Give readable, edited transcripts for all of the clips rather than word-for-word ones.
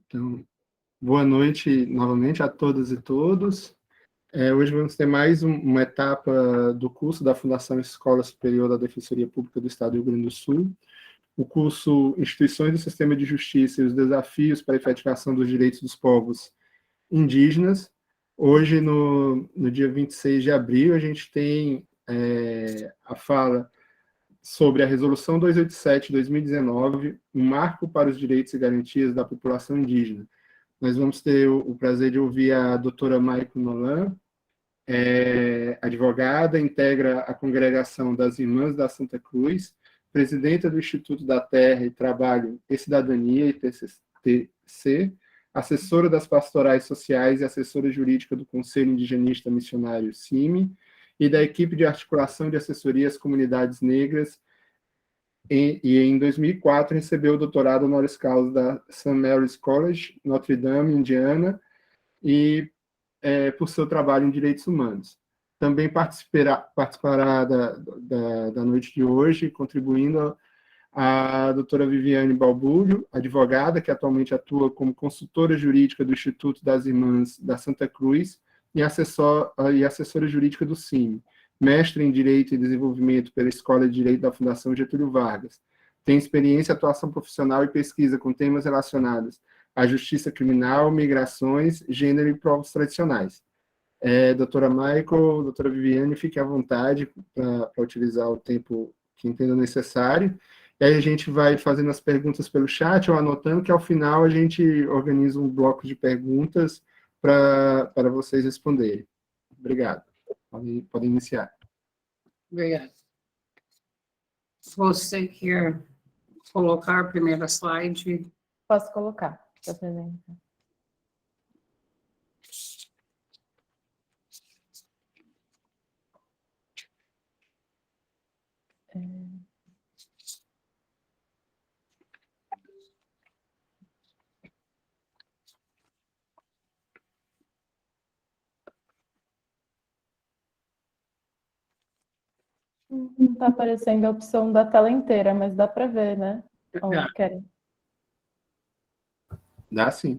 Então, boa noite novamente a todas e todos. Hoje vamos ter mais uma etapa do curso da Fundação Escola Superior da Defensoria Pública do Estado do Rio Grande do Sul, o curso Instituições do Sistema de Justiça e os Desafios para a Efetivação dos Direitos dos Povos Indígenas. Hoje, no dia 26 de abril, a gente tem a fala sobre a Resolução 287 de 2019, um marco para os direitos e garantias da população indígena. Nós vamos ter o prazer de ouvir a doutora Maico Nolan, advogada, integra a Congregação das Irmãs da Santa Cruz, presidenta do Instituto da Terra e Trabalho e Cidadania, ITC, assessora das pastorais sociais e assessora jurídica do Conselho Indigenista Missionário CIMI, e da equipe de articulação de assessoria às comunidades negras, e em 2004 recebeu o doutorado honoris causa da St. Mary's College, Notre Dame, Indiana, e por seu trabalho em direitos humanos. Também participará da noite de hoje, contribuindo a doutora Viviane Balbúrdio, advogada, que atualmente atua como consultora jurídica do Instituto das Irmãs da Santa Cruz e assessora jurídica do CIMI, mestre em Direito e Desenvolvimento pela Escola de Direito da Fundação Getúlio Vargas. Tem experiência, atuação profissional e pesquisa com temas relacionados à justiça criminal, migrações, gênero e povos tradicionais. Doutora Michael, doutora Viviane, fique à vontade para utilizar o tempo que entenda necessário. E aí a gente vai fazendo as perguntas pelo chat ou anotando, que ao final a gente organiza um bloco de perguntas para vocês responderem. Obrigado. Podem iniciar. Obrigada. Você quer colocar a primeira slide? Posso colocar, se apresenta. Não está aparecendo a opção da tela inteira, mas dá para ver, né? Onde querem. Dá sim.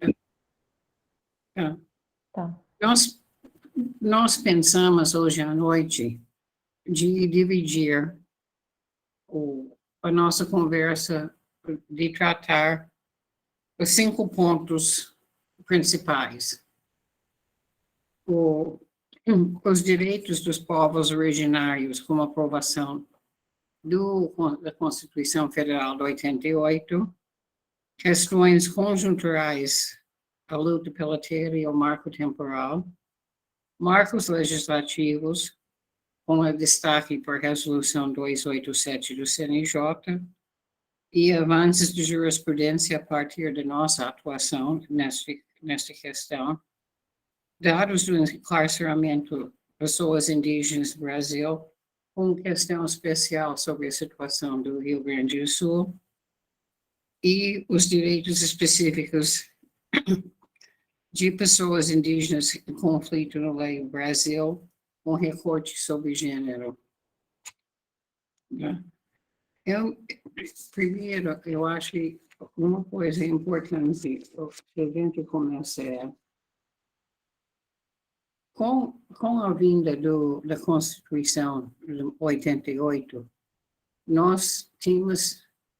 Tá. Nós pensamos hoje à noite de dividir a nossa conversa, de tratar os 5 pontos principais. Os direitos dos povos originários, como aprovação da Constituição Federal de 88, questões conjunturais, a luta pela terra e o marco temporal, marcos legislativos, com destaque por Resolução 287 do CNJ, e avanços de jurisprudência a partir da nossa atuação nesta questão, dados do encarceramento de pessoas indígenas no Brasil, com questão especial sobre a situação do Rio Grande do Sul, e os direitos específicos de pessoas indígenas em conflito no Brasil, com recorte sobre gênero. Primeiro, eu acho que uma coisa importante que a gente começa com a vinda da Constituição de 88, nós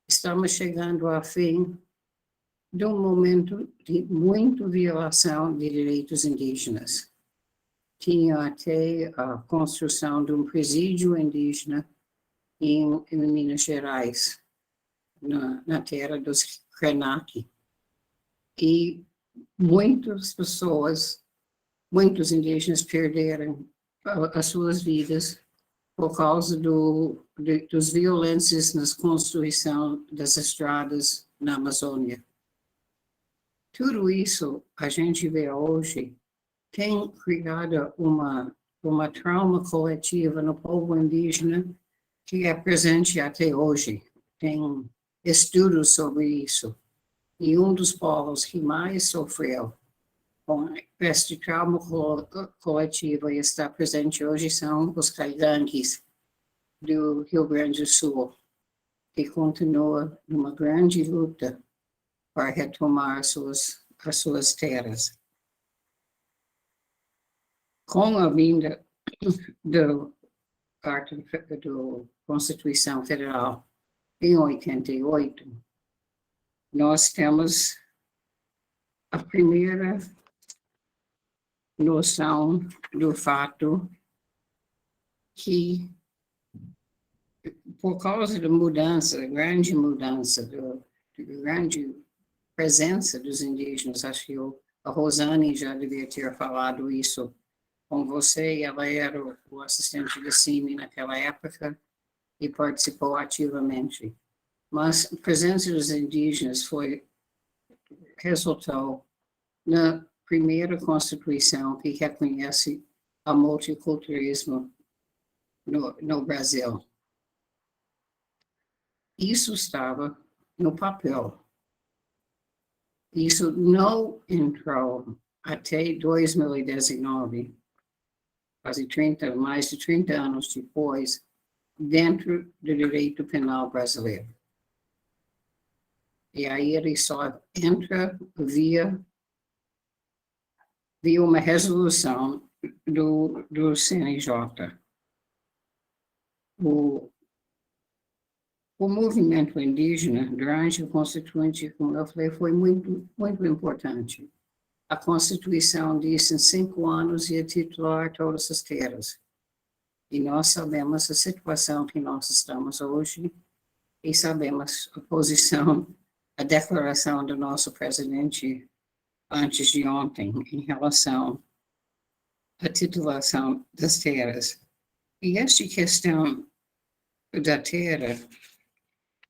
estamos chegando ao fim de um momento de muita violação de direitos indígenas. Tinha até a construção de um presídio indígena em Minas Gerais, na terra dos Krenak. E muitas pessoas, muitos indígenas perderam as suas vidas por causa das violências na construção das estradas na Amazônia. Tudo isso a gente vê hoje tem criado uma trauma coletiva no povo indígena que é presente até hoje. Tem estudos sobre isso. E um dos povos que mais sofreu com este trauma coletivo e está presente hoje são os caigangues do Rio Grande do Sul, que continua numa grande luta para retomar suas as suas terras. Com a vinda do Constituição Federal em 88, nós temos a primeira noção do fato que, por causa da mudança, da grande mudança, da grande presença dos indígenas, acho que a Rosane já devia ter falado isso com você, ela era o assistente da CIMI naquela época e participou ativamente. Mas a presença dos indígenas resultou na primeira Constituição que reconhece o multiculturalismo no Brasil. Isso estava no papel. Isso não entrou até 2019, quase mais de 30 anos depois, dentro do direito penal brasileiro. E aí ele só entra via uma resolução do CNJ. O movimento indígena, durante a Constituinte, como eu falei, foi muito, muito importante. A Constituição diz em 5 anos ia titular todas as terras. E nós sabemos a situação que nós estamos hoje e sabemos a posição, a declaração do nosso presidente antes de ontem em relação à titulação das terras. E esta questão da terra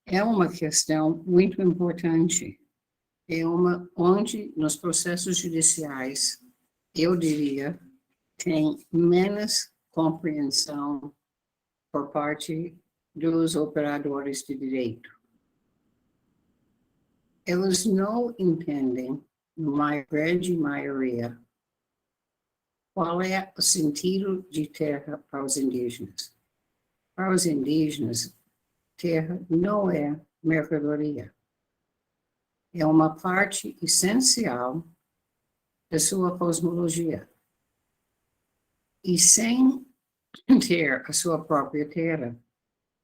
é uma questão muito importante. É onde, nos processos judiciais, eu diria, tem menos compreensão por parte dos operadores de direito. Eles não entendem, na grande maioria, qual é o sentido de terra para os indígenas. Para os indígenas, terra não é mercadoria. É uma parte essencial da sua cosmologia. E sem ter a sua própria terra,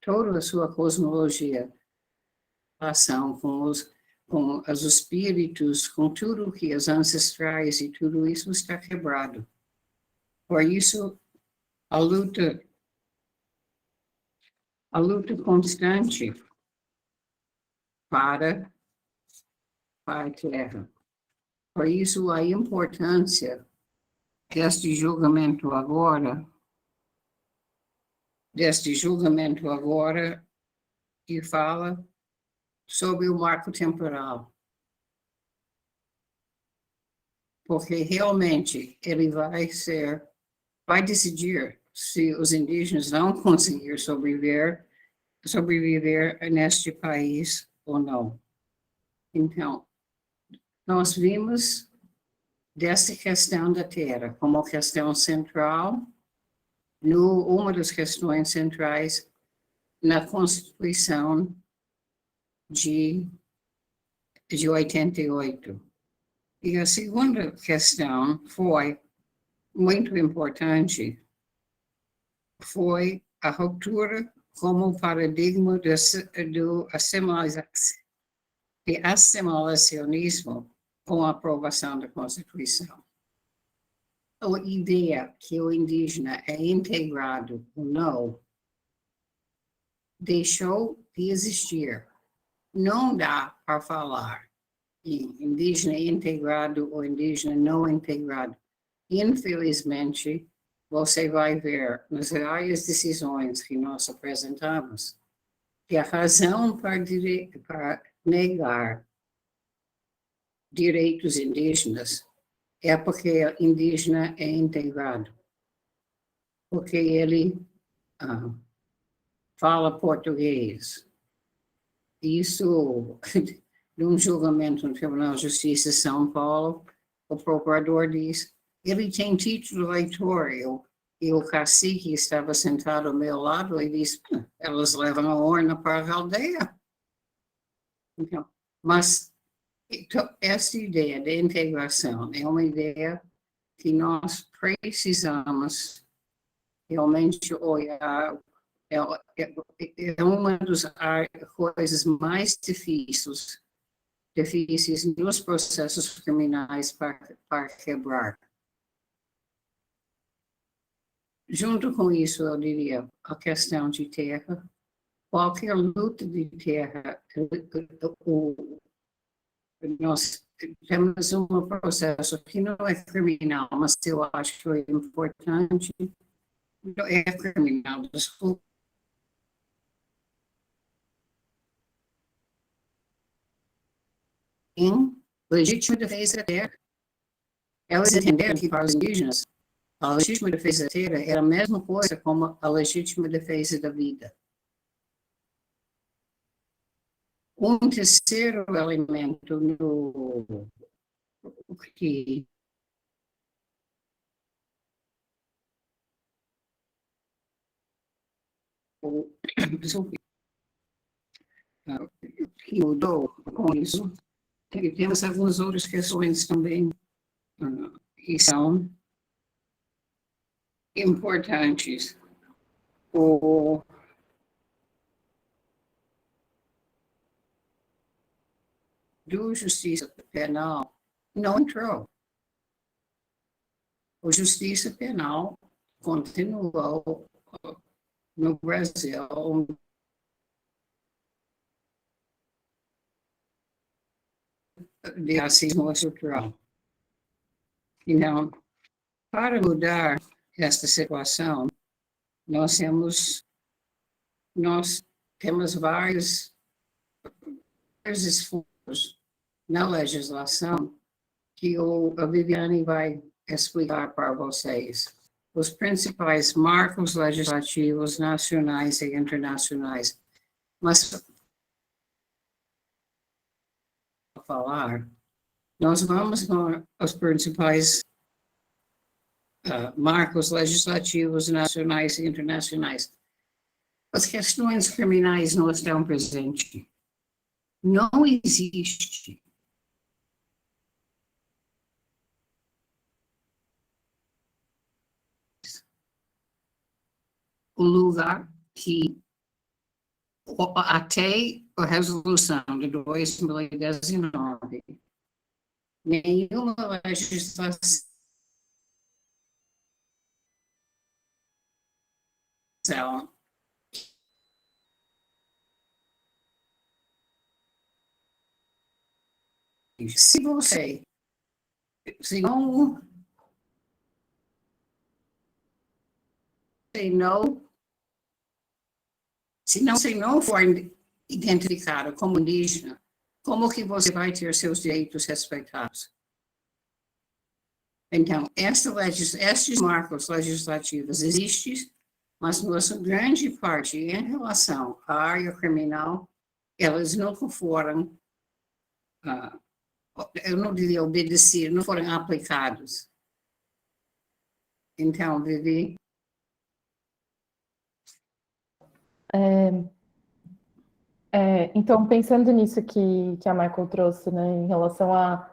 toda a sua cosmologia, relação com os espíritos, com tudo que os ancestrais e tudo isso está quebrado. Por isso, a luta constante para a terra. Por isso, a importância deste julgamento agora, que fala sobre o marco temporal. Porque realmente ele vai decidir se os indígenas vão conseguir sobreviver neste país ou não. Então, nós vimos dessa questão da terra como questão central, uma das questões centrais na Constituição de 88. E a segunda questão foi muito importante, foi a ruptura como paradigma do assimilacionismo com a aprovação da Constituição. A ideia que o indígena é integrado ou não deixou de existir. Não dá para falar em indígena integrado ou indígena não integrado. Infelizmente, você vai ver nas várias decisões que nós apresentamos que a razão para negar direitos indígenas é porque o indígena é integrado, porque ele fala português. Isso, num julgamento no Tribunal de Justiça de São Paulo, o procurador diz, ele tem título eleitor, e o cacique estava sentado ao meu lado e disse, elas levam a urna para a aldeia. Então, mas Então, essa ideia de integração é uma ideia que nós precisamos realmente olhar. É uma das coisas mais difíceis nos processos criminais para quebrar. Junto com isso, eu diria, a questão de terra, qualquer luta de terra, nós temos um processo que não é criminal, mas eu acho que é importante, não é criminal, desculpa. Em legítima defesa da terra. Elas entenderam que para os indígenas, a legítima defesa da terra era a mesma coisa como a legítima defesa da vida. Um terceiro elemento no que que mudou com isso, temos algumas outras questões também que são importantes. Do Justiça Penal não entrou. A Justiça Penal continuou no Brasil de racismo estrutural. Então, para mudar esta situação, nós temos vários esforços na legislação que a Viviane vai explicar para vocês. Os principais marcos legislativos nacionais e internacionais. Mas, para falar, nós vamos com os principais marcos legislativos nacionais e internacionais. As questões criminais não estão presentes. Não existe o lugar que, até a resolução de 2019, nenhuma legislação se não for identificado como indígena, como que você vai ter seus direitos respeitados? Então, estes marcos legislativos existem, mas nossa grande parte em relação à área criminal, elas nunca foram, eu não diria obedecer, não foram aplicados. Então, Vivi? Então, pensando nisso que a Michael trouxe, né, em relação a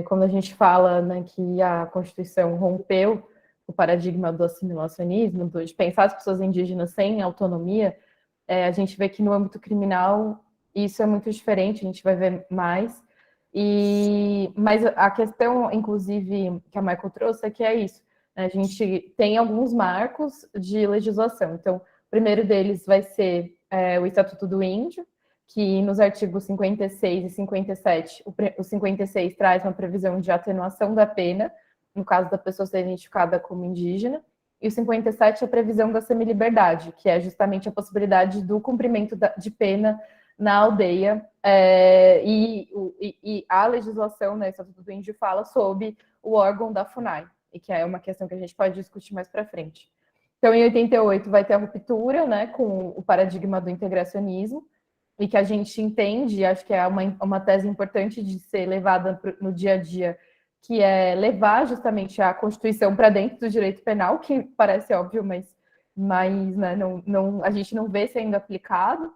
quando a gente fala, né, que a Constituição rompeu o paradigma do assimilacionismo, de pensar as pessoas indígenas sem autonomia, a gente vê que no âmbito criminal isso é muito diferente, a gente vai ver mais. Mas a questão, inclusive, que a Michael trouxe é que é isso, né, a gente tem alguns marcos de legislação. Então, o primeiro deles vai ser o Estatuto do Índio, que nos artigos 56 e 57, o 56 traz uma previsão de atenuação da pena, no caso da pessoa ser identificada como indígena, e o 57 é a previsão da semiliberdade, que é justamente a possibilidade do cumprimento de pena na aldeia, e a legislação, né, o Estatuto do Índio fala sobre o órgão da FUNAI, e que é uma questão que a gente pode discutir mais para frente. Então, em 88, vai ter a ruptura, né, com o paradigma do integracionismo, e que a gente entende, acho que é uma tese importante de ser levada no dia a dia, que é levar justamente a Constituição para dentro do direito penal, que parece óbvio, mas né, a gente não vê sendo aplicado.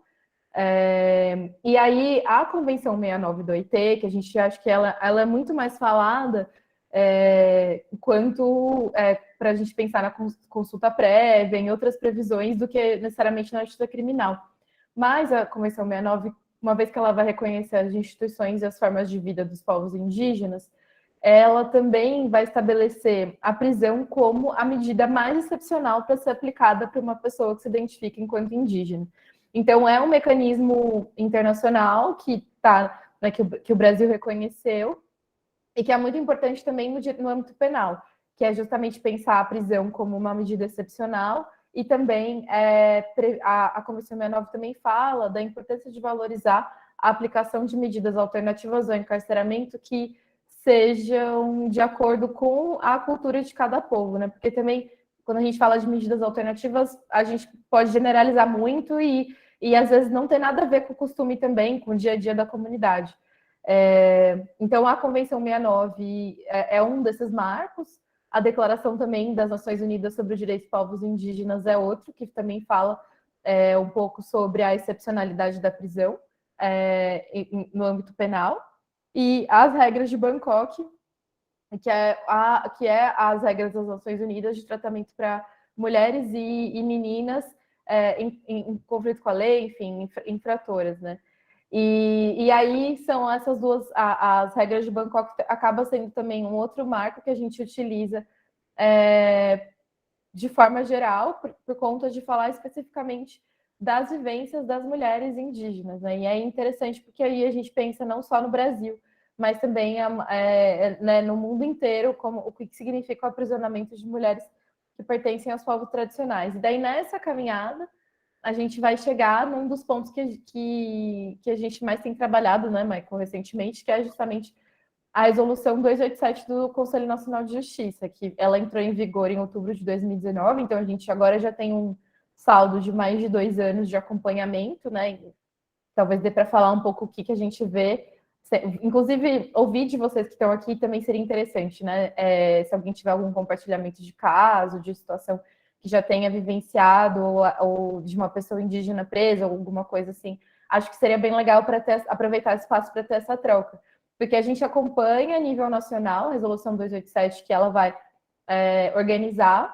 E aí, a Convenção 69 do OIT, que a gente acha que ela é muito mais falada quanto para a gente pensar na consulta prévia, em outras previsões, do que necessariamente na justiça criminal. Mas a Convenção 69, uma vez que ela vai reconhecer as instituições e as formas de vida dos povos indígenas, ela também vai estabelecer a prisão como a medida mais excepcional para ser aplicada para uma pessoa que se identifica enquanto indígena. Então, é um mecanismo internacional que o Brasil reconheceu e que é muito importante também no âmbito penal, que é justamente pensar a prisão como uma medida excepcional. E também a Convenção 69 também fala da importância de valorizar a aplicação de medidas alternativas ao encarceramento que sejam de acordo com a cultura de cada povo, né? Porque também, quando a gente fala de medidas alternativas, a gente pode generalizar muito e às vezes não tem nada a ver com o costume também, com o dia a dia da comunidade. Então, a Convenção 69 é um desses marcos. A Declaração também das Nações Unidas sobre os Direitos dos Povos Indígenas é outro, que também fala um pouco sobre a excepcionalidade da prisão no âmbito penal. E as regras de Bangkok, que é as regras das Nações Unidas de tratamento para mulheres e meninas em conflito com a lei, enfim, infratoras, né? E aí são essas duas, as regras de Bangkok acaba sendo também um outro marco que a gente utiliza de forma geral, por conta de falar especificamente das vivências das mulheres indígenas, né? E é interessante porque aí a gente pensa não só no Brasil, mas também né, no mundo inteiro, o que significa o aprisionamento de mulheres que pertencem aos povos tradicionais. E daí, nessa caminhada, a gente vai chegar num dos pontos que a gente mais tem trabalhado, né, Michael, recentemente, que é justamente a resolução 287 do Conselho Nacional de Justiça, que ela entrou em vigor em outubro de 2019, então a gente agora já tem um saldo de mais de 2 anos de acompanhamento, né? Talvez dê para falar um pouco o que a gente vê. Inclusive, ouvir de vocês que estão aqui também seria interessante, né? Se alguém tiver algum compartilhamento de caso, de situação que já tenha vivenciado, ou de uma pessoa indígena presa, ou alguma coisa assim, acho que seria bem legal para aproveitar esse espaço para ter essa troca. Porque a gente acompanha a nível nacional a Resolução 287, que ela vai organizar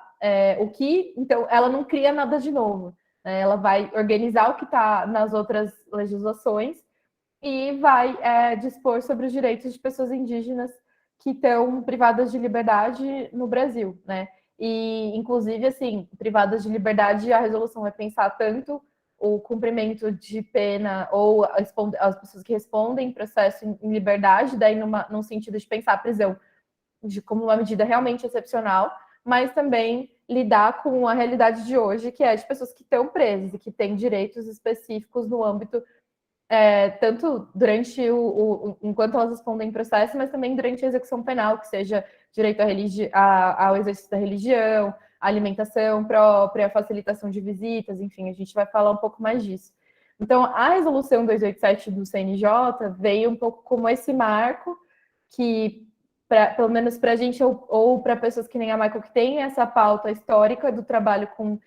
então, ela não cria nada de novo, né? Ela vai organizar o que está nas outras legislações e vai dispor sobre os direitos de pessoas indígenas que estão privadas de liberdade no Brasil, né? E, inclusive, assim, privadas de liberdade, a resolução vai pensar tanto o cumprimento de pena ou as pessoas que respondem processo em liberdade, daí num sentido de pensar a prisão como uma medida realmente excepcional, mas também lidar com a realidade de hoje, que é de pessoas que estão presas e que têm direitos específicos no âmbito tanto durante enquanto elas respondem em processo, mas também durante a execução penal, que seja direito ao exercício da religião, alimentação própria, facilitação de visitas, enfim, a gente vai falar um pouco mais disso. Então, a resolução 287 do CNJ veio um pouco como esse marco que, pelo menos para a gente, ou para pessoas que nem a Michael, que tem essa pauta histórica do trabalho com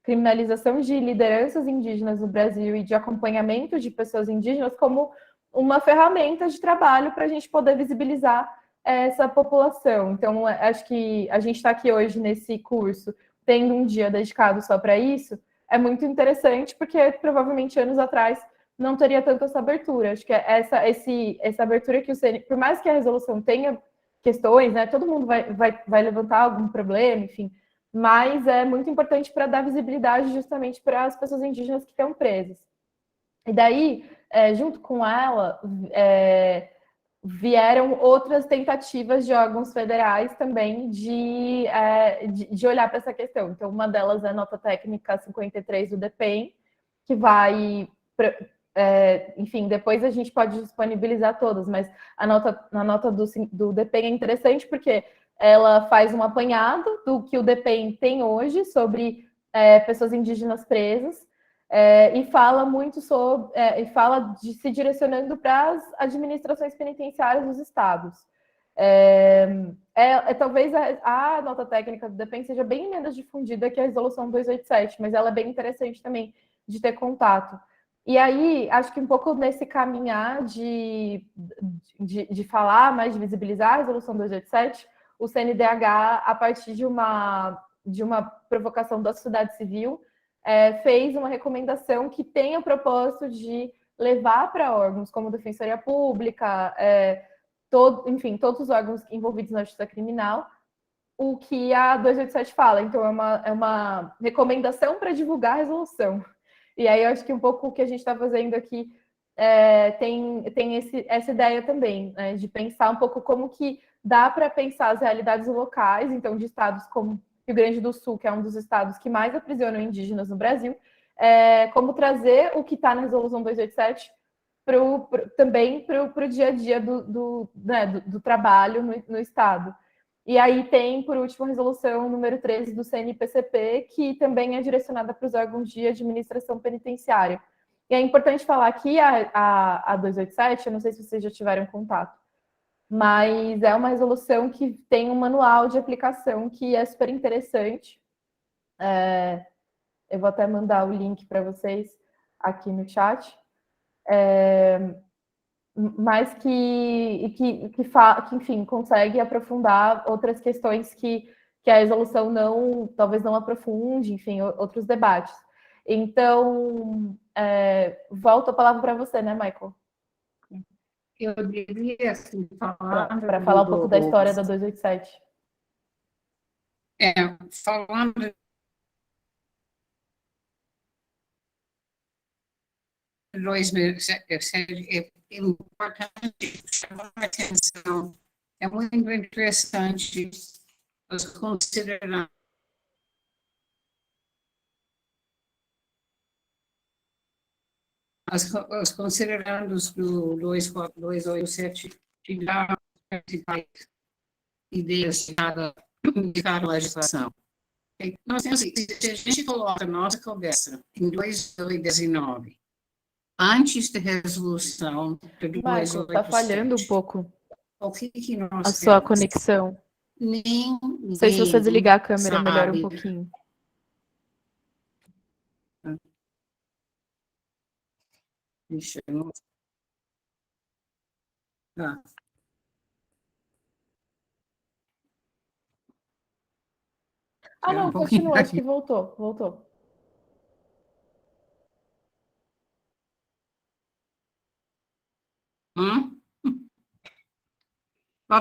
criminalização de lideranças indígenas no Brasil e de acompanhamento de pessoas indígenas como uma ferramenta de trabalho para a gente poder visibilizar essa população. Então, acho que a gente está aqui hoje nesse curso, tendo um dia dedicado só para isso, é muito interessante, porque provavelmente anos atrás não teria tanto essa abertura. Acho que essa abertura que o CNJ, por mais que a resolução tenha questões, né, todo mundo vai levantar algum problema, enfim, mas é muito importante para dar visibilidade justamente para as pessoas indígenas que estão presas. E daí, junto com ela, vieram outras tentativas de órgãos federais também de olhar para essa questão. Então, uma delas é a nota técnica 53 do DEPEN, que vai... enfim, depois a gente pode disponibilizar todas, mas a nota do DEPEN é interessante porque ela faz um apanhado do que o DEPEN tem hoje sobre pessoas indígenas presas e fala muito sobre, fala de se direcionando para as administrações penitenciárias dos estados. Talvez a nota técnica do DEPEN seja bem menos difundida que a resolução 287, mas ela é bem interessante também de ter contato. E aí, acho que um pouco nesse caminhar de falar mais, de visibilizar a Resolução 287, o CNDH, a partir de uma provocação da sociedade civil, fez uma recomendação que tem o propósito de levar para órgãos como Defensoria Pública, enfim, todos os órgãos envolvidos na justiça criminal, o que a 287 fala. Então, é uma recomendação para divulgar a resolução. E aí, eu acho que um pouco o que a gente está fazendo aqui tem essa ideia também, né, de pensar um pouco como que dá para pensar as realidades locais, então, de estados como Rio Grande do Sul, que é um dos estados que mais aprisionam indígenas no Brasil, como trazer o que está na Resolução 287 também para o dia a dia do trabalho no estado. E aí tem, por último, a resolução número 13 do CNPCP, que também é direcionada para os órgãos de administração penitenciária. E é importante falar que a 287, eu não sei se vocês já tiveram contato, mas é uma resolução que tem um manual de aplicação que é super interessante. Eu vou até mandar o link para vocês aqui no chat. Mas que enfim, consegue aprofundar outras questões que a resolução talvez não aprofunde, enfim, outros debates. Então, volto a palavra para você, né, Michael? Eu devia assim, falar para falar um pouco da história da 287. Falando de 2007, é importante chamar a atenção. É muito interessante considerar os considerandos do 287 que dá as principais ideias de cada legislação. Nós temos, se a gente coloca a nossa cabeça em 2019, antes da resolução de 287... Michael, está falhando um pouco o que nós a sua temos? conexão. Ninguém Não sei se você desligar a câmera, sabe. melhora um pouquinho. Deixa eu... Ah. Não, continua, acho que voltou.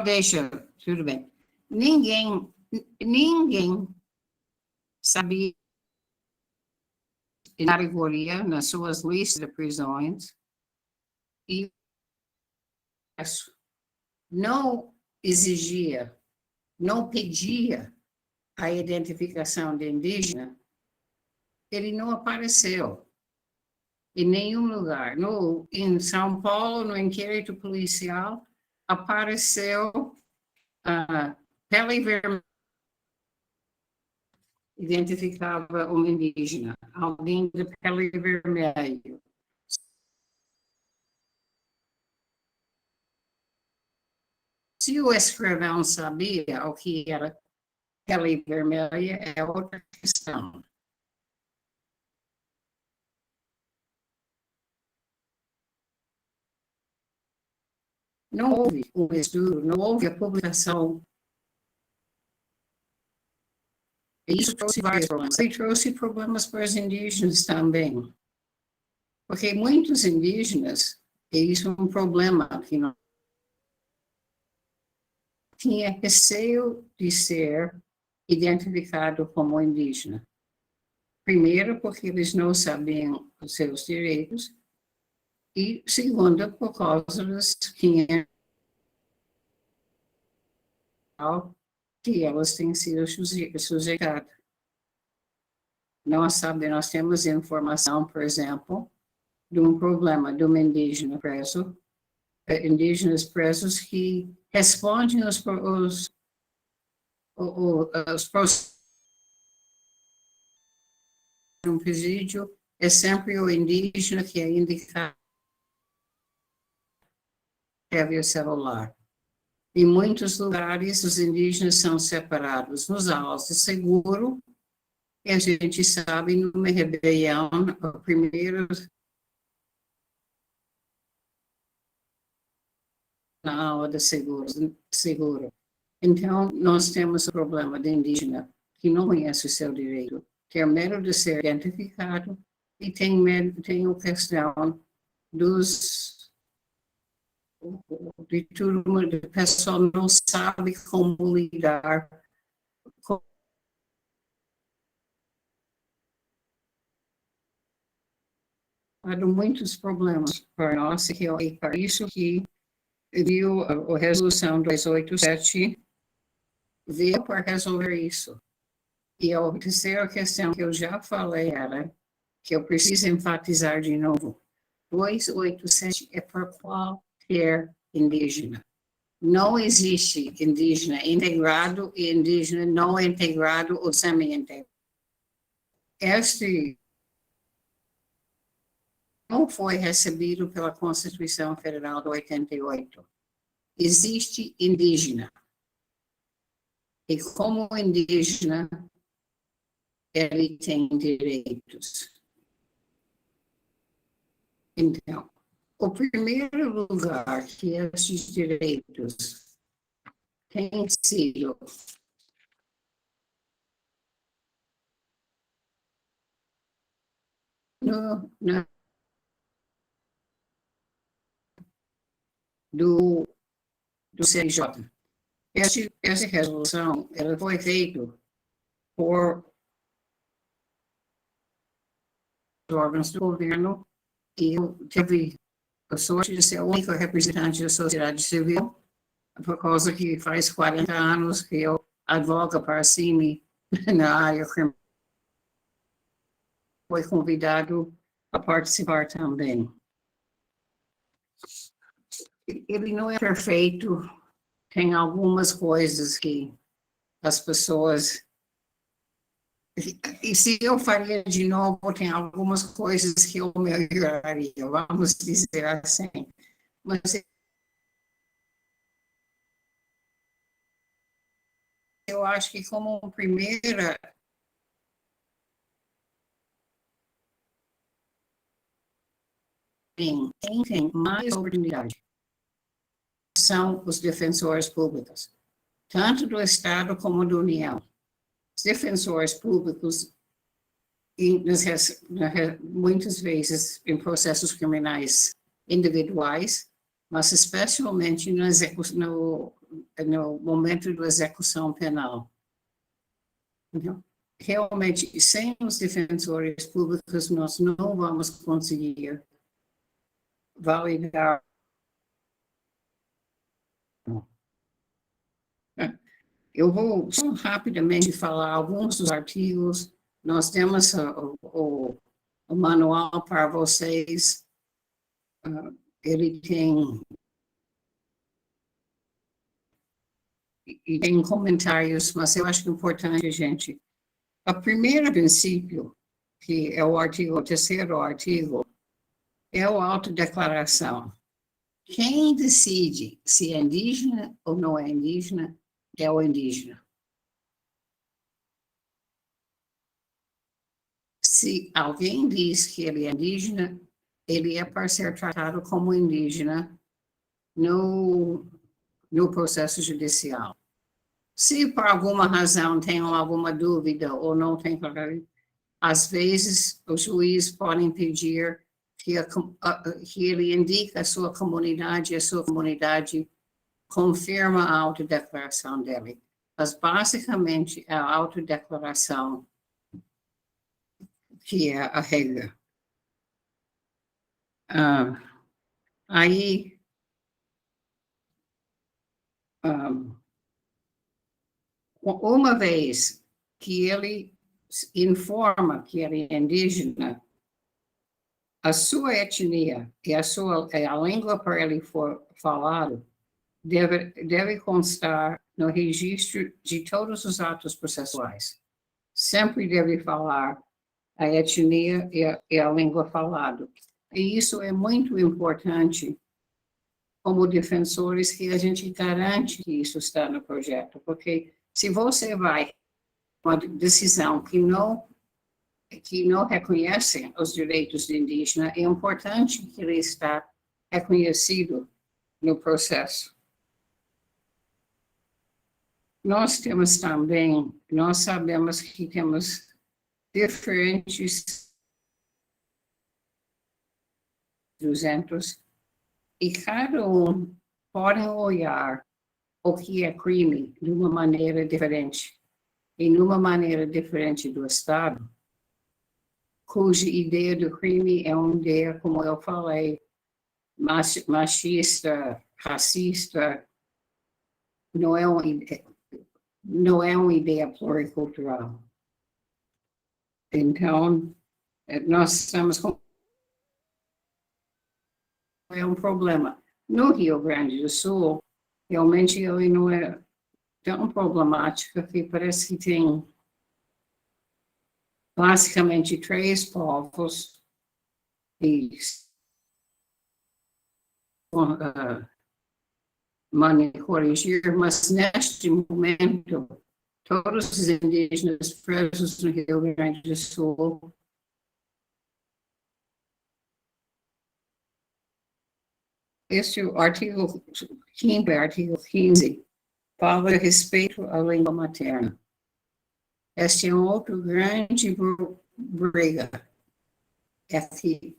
Deixa, tudo bem. Ninguém sabia, na categoria, nas suas listas de prisões, e não exigia, não pedia a identificação de indígena, ele não apareceu em nenhum lugar. Em São Paulo, no inquérito policial, apareceu pele vermelha, identificava um indígena, alguém de pele vermelha. Se o escrivão sabia o que era pele vermelha, é outra questão. Não houve um estudo, não houve a publicação. Isso trouxe vários problemas. E trouxe problemas para os indígenas também. Porque muitos indígenas, e isso é um problema que não tinha receio de ser identificado como indígena. Primeiro, porque eles não sabiam os seus direitos, e segundo, por causa dos 500 que elas têm sido sujeitadas. Nós temos informação, por exemplo, de um problema de uma indígena preso, indígenas presos que respondem os processos de um presídio, é sempre o indígena que é indicado teve o celular. Em muitos lugares, os indígenas são separados nos aulas de seguro, e a gente sabe, numa rebelião, o primeiro na aula de seguro. Então, nós temos o problema do indígena que não conhece o seu direito, ter medo de ser identificado e tem a questão de tudo, o pessoal não sabe como lidar com muitos problemas para nós, que é para isso que viu a resolução 287 veio para resolver isso. E a terceira questão que eu já falei era, que eu preciso enfatizar de novo, 287 é para qualquer indígena. Não existe indígena integrado e indígena não integrado ou semi-integrado. Este não foi recebido pela Constituição Federal de 88. Existe indígena. E como indígena, ele tem direitos. Então, o primeiro lugar que esses direitos têm sido do CNJ. Essa resolução ela foi feita por órgãos do governo e eu tive a sorte de ser a única representante da sociedade civil, por causa que faz 40 anos que eu advogo para a CIMI na área criminal. Foi convidado a participar também. Ele não é perfeito, tem algumas coisas que as pessoas... E se eu faria de novo, tem algumas coisas que eu melhoraria, vamos dizer assim. Mas eu acho que como primeira... Quem tem mais oportunidade são os defensores públicos, tanto do Estado como da União. Os defensores públicos, muitas vezes em processos criminais individuais, mas especialmente no momento da execução penal. Então, realmente, sem os defensores públicos, nós não vamos conseguir validar. Eu vou só rapidamente falar alguns dos artigos. Nós temos o manual para vocês. Ele tem comentários, mas eu acho importante, gente. O primeiro princípio, que é o terceiro artigo, é a autodeclaração. Quem decide se é indígena ou não é indígena é o indígena. Se alguém diz que ele é indígena, ele é para ser tratado como indígena no processo judicial. Se por alguma razão tem alguma dúvida ou não tem, às vezes o juiz pode pedir que ele indique a sua comunidade confirma a autodeclaração dele. Mas, basicamente, é a autodeclaração que é a regra. Aí, uma vez que ele informa que ele é indígena, a sua etnia e a língua para ele for falado deve constar no registro de todos os atos processuais. Sempre deve falar a etnia e a língua falada. E isso é muito importante como defensores, que a gente garante que isso está no projeto, porque se você vai uma decisão que não reconhece os direitos do indígena, é importante que ele está reconhecido no processo. nós temos também, nós sabemos que temos diferentes 200, e cada um pode olhar o que é crime de uma maneira diferente, e numa maneira diferente do Estado, cuja ideia do crime é uma ideia, como eu falei, machista, racista, não é uma ideia pluricultural. Então, nós estamos com um problema. No Rio Grande do Sul, realmente ele não é tão problemático, que parece que tem basicamente 3 povos e me corrigir, mas neste momento todos os indígenas presos no Rio Grande do Sul este artigo 15, fala a respeito à língua materna. Este é um outro grande briga. É que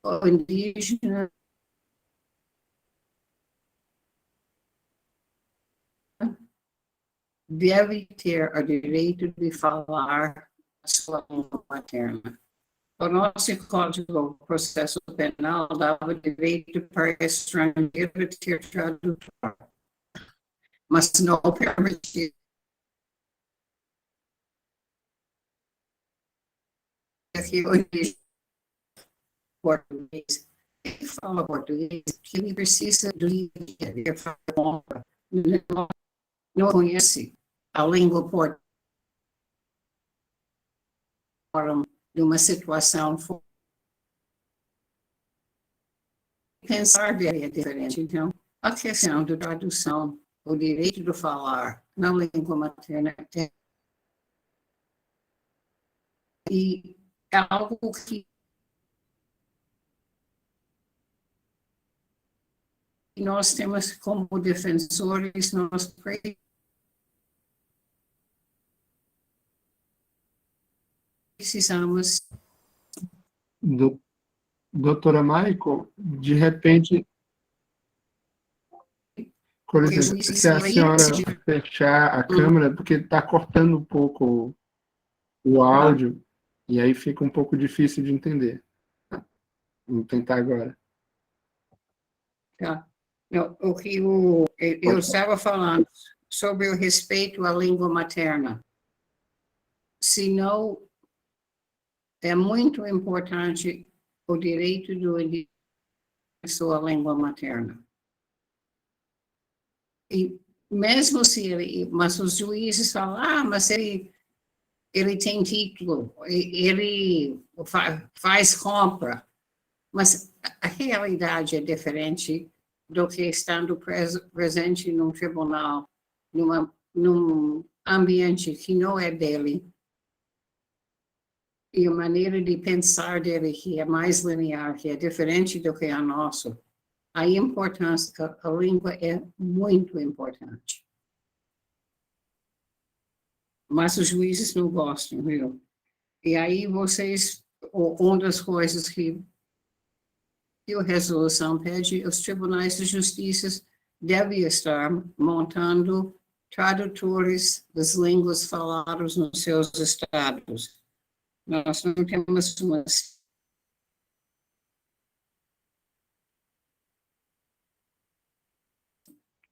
o indígena deve ter o direito de falar a sua língua materna. O nosso Código de Processo Penal dava direito para estrangeiro ter tradutor, mas não permitia que o indígena português que fala português, que ele precisa de não conhece a língua portuguesa de uma situação pensar é diferente. Então, a questão da tradução, o direito de falar na língua materna e é algo que nós temos como defensores, nós precisamos. Doutora Michael, de repente, com licença, se a senhora fechar a câmera, porque está cortando um pouco o áudio, e aí fica um pouco difícil de entender. Vamos tentar agora. Tá. O que eu estava falando sobre o respeito à língua materna. Senão, é muito importante o direito do indígena à sua língua materna. E mesmo se mas os juízes falam, mas ele tem título, ele faz compra, mas a realidade é diferente do que estando presente num tribunal, num ambiente que não é dele, e a maneira de pensar dele que é mais linear, que é diferente do que a nossa. A importância da língua é muito importante. Mas os juízes não gostam, viu? E aí vocês, uma das coisas que a resolução pede, os tribunais de justiça devem estar montando tradutores das línguas faladas nos seus estados. Nós não temos umas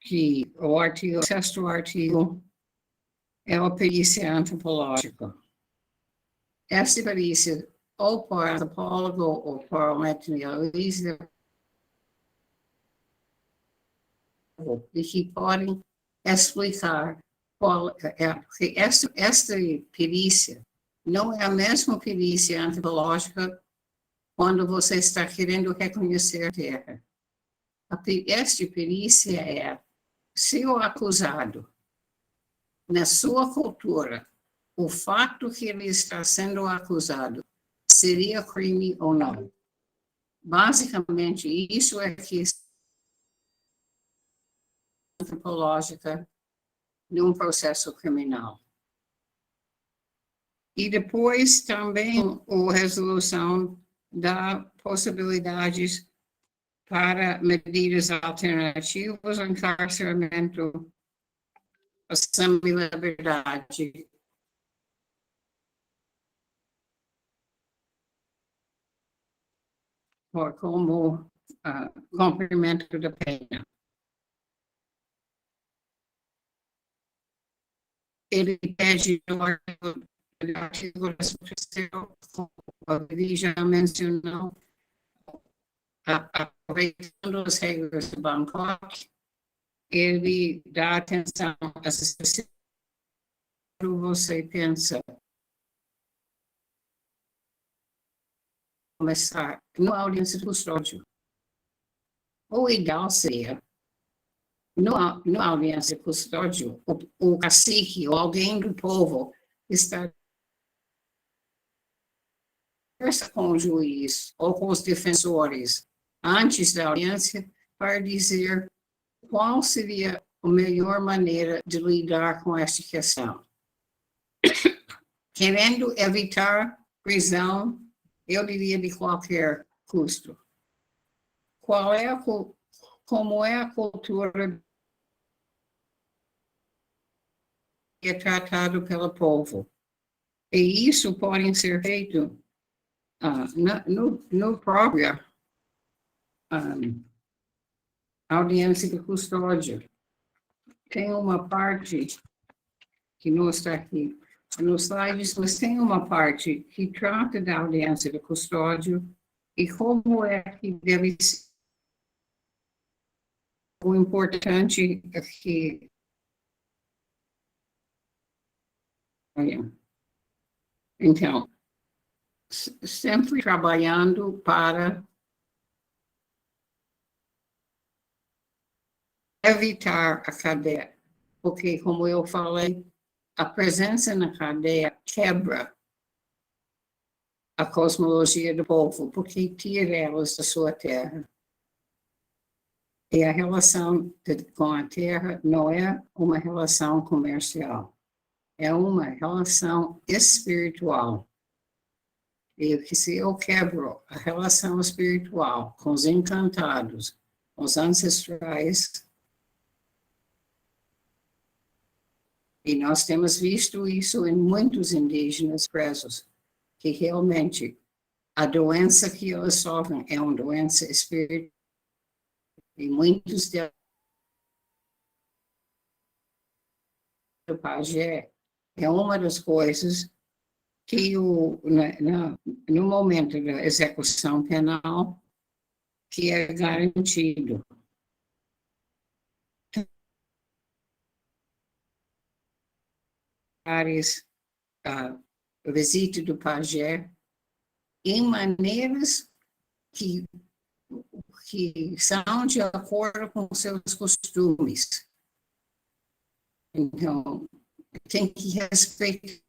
que o sexto artigo é a perícia antropológica. Essa perícia, ou por antropólogo ou por um etnologista, e que podem explicar qual é, porque esta perícia não é a mesma perícia antropológica quando você está querendo reconhecer a terra. Esta perícia é se o acusado, na sua cultura, o fato que ele está sendo acusado seria crime ou não. Basicamente, isso é que a antropológica de um processo criminal. E depois também a resolução dá possibilidades para medidas alternativas, encarceramento, semi-liberdade. Ou como cumprimento da pena. Ele pede no artigo 13º, como ele já mencionou, aproveitando as regras de Bangkok, ele dá atenção a se você pensa começar numa audiência de custódio. O ideal seria, numa audiência de custódio, o cacique ou alguém do povo estar com o juiz ou com os defensores antes da audiência para dizer qual seria a melhor maneira de lidar com esta questão. Querendo evitar prisão, eu diria de qualquer custo. Como é a cultura que é tratado pelo povo? E isso pode ser feito no próprio audiência de custódia. Tem uma parte que não está aqui nos slides, mas tem uma parte que trata da audiência de custódio e como é que deve ser. O importante é que então, sempre trabalhando para evitar a cadeia, porque, como eu falei, a presença na cadeia quebra a cosmologia do povo, porque tira elas da sua terra. E a relação com a terra não é uma relação comercial, é uma relação espiritual. E que se eu quebro a relação espiritual com os encantados, os ancestrais, e nós temos visto isso em muitos indígenas presos, que realmente a doença que eles sofrem é uma doença espiritual. E muitos deles do pajé é uma das coisas que no momento da execução penal que é garantido. Visita do pajé em maneiras que são de acordo com seus costumes. Então, tem que respeitar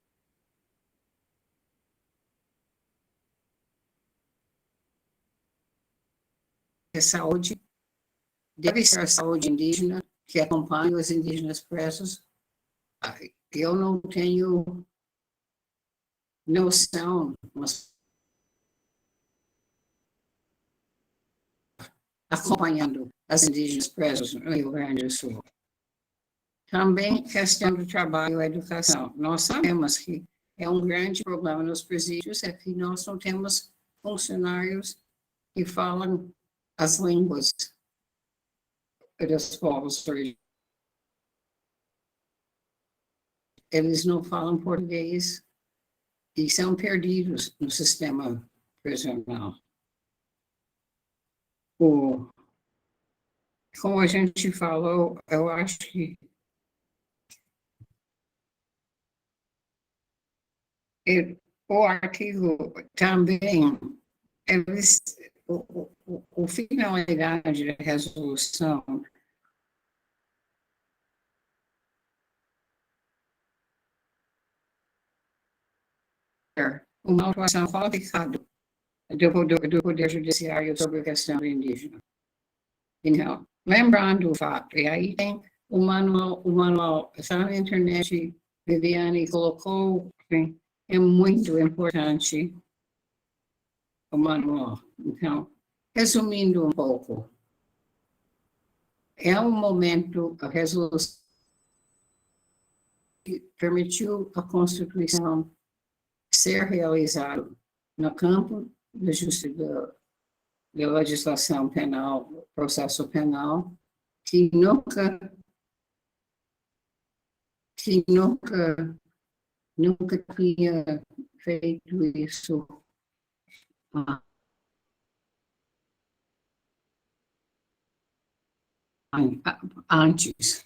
a saúde, deve ser a saúde indígena, que acompanha os indígenas presos. Eu não tenho noção, mas acompanhando as indígenas presos no Rio Grande do Sul. Também questão do trabalho e educação. Nós sabemos que é um grande problema nos presídios, é que nós não temos funcionários que falam as línguas dos povos originários. Eles não falam português e são perdidos no sistema prisional. Como a gente falou, eu acho que o artigo também, a finalidade da resolução uma atuação qualificada do Poder Judiciário sobre a questão indígena. Então, lembrando o fato, e aí tem o manual está na internet, Viviane colocou, é muito importante o manual. Então, resumindo um pouco, é um momento, a resolução que permitiu a Constituição ser realizada no campo da justiça, da legislação penal, processo penal, que nunca tinha feito isso antes.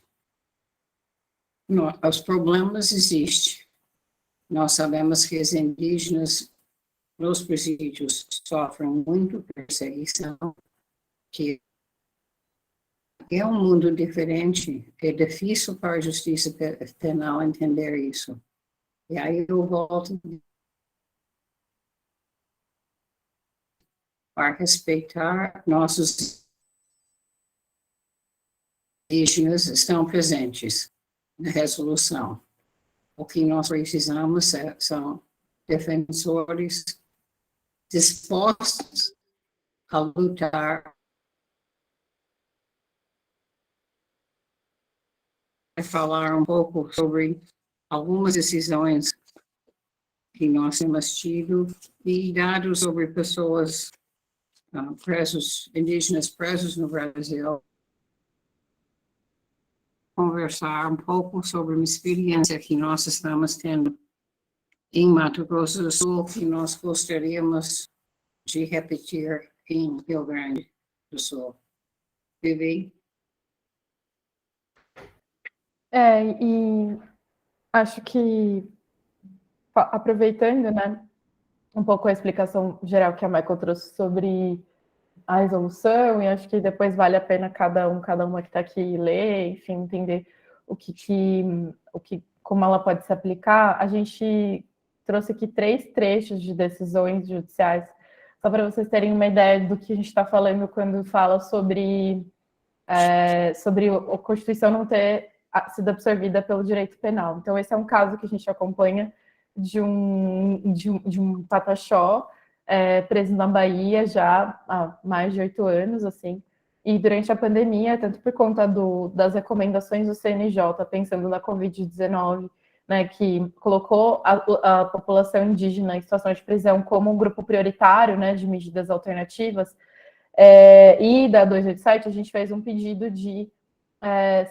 Os problemas existem. Nós sabemos que os indígenas nos presídios sofrem muito perseguição, que é um mundo diferente, é difícil para a justiça penal entender isso. E aí eu volto para respeitar nossos indígenas estão presentes na resolução. O que nós precisamos são defensores dispostos a lutar e falar um pouco sobre algumas decisões que nós temos tido e dados sobre pessoas presos, indígenas presos no Brasil. Conversar um pouco sobre uma experiência que nós estamos tendo em Mato Grosso do Sul, que nós gostaríamos de repetir em Rio Grande do Sul. Vivi? E acho que, aproveitando, né, um pouco a explicação geral que a Michael trouxe sobre a resolução, e acho que depois vale a pena cada uma que está aqui ler, enfim, entender como ela pode se aplicar. A gente trouxe aqui 3 trechos de decisões judiciais, só para vocês terem uma ideia do que a gente está falando quando fala sobre a Constituição não ter sido absorvida pelo direito penal. Então, esse é um caso que a gente acompanha de um pataxó preso na Bahia já há mais de 8 anos, assim, e durante a pandemia, tanto por conta das recomendações do CNJ, pensando na Covid-19, né, que colocou a população indígena em situação de prisão como um grupo prioritário, né, de medidas alternativas, e da 287, a gente fez um pedido de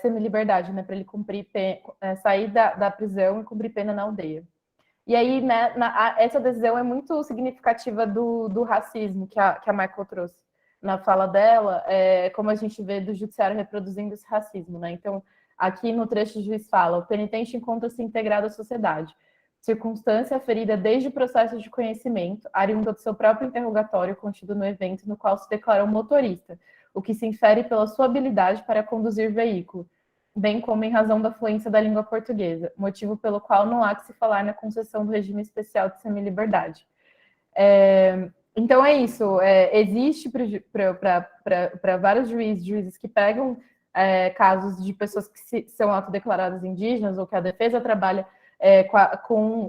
semi-liberdade, né, para ele sair da prisão e cumprir pena na aldeia. E aí, né, essa decisão é muito significativa do racismo que a Michael trouxe na fala dela, como a gente vê do judiciário reproduzindo esse racismo, né? Então, aqui no trecho o juiz fala: o penitente encontra-se integrado à sociedade, circunstância ferida desde o processo de conhecimento, oriunda do seu próprio interrogatório contido no evento no qual se declarou motorista, o que se infere pela sua habilidade para conduzir veículo, bem como em razão da fluência da língua portuguesa, motivo pelo qual não há que se falar na concessão do regime especial de semi-liberdade. Então é isso, existe para vários juízes que pegam casos de pessoas que são autodeclaradas indígenas ou que a defesa trabalha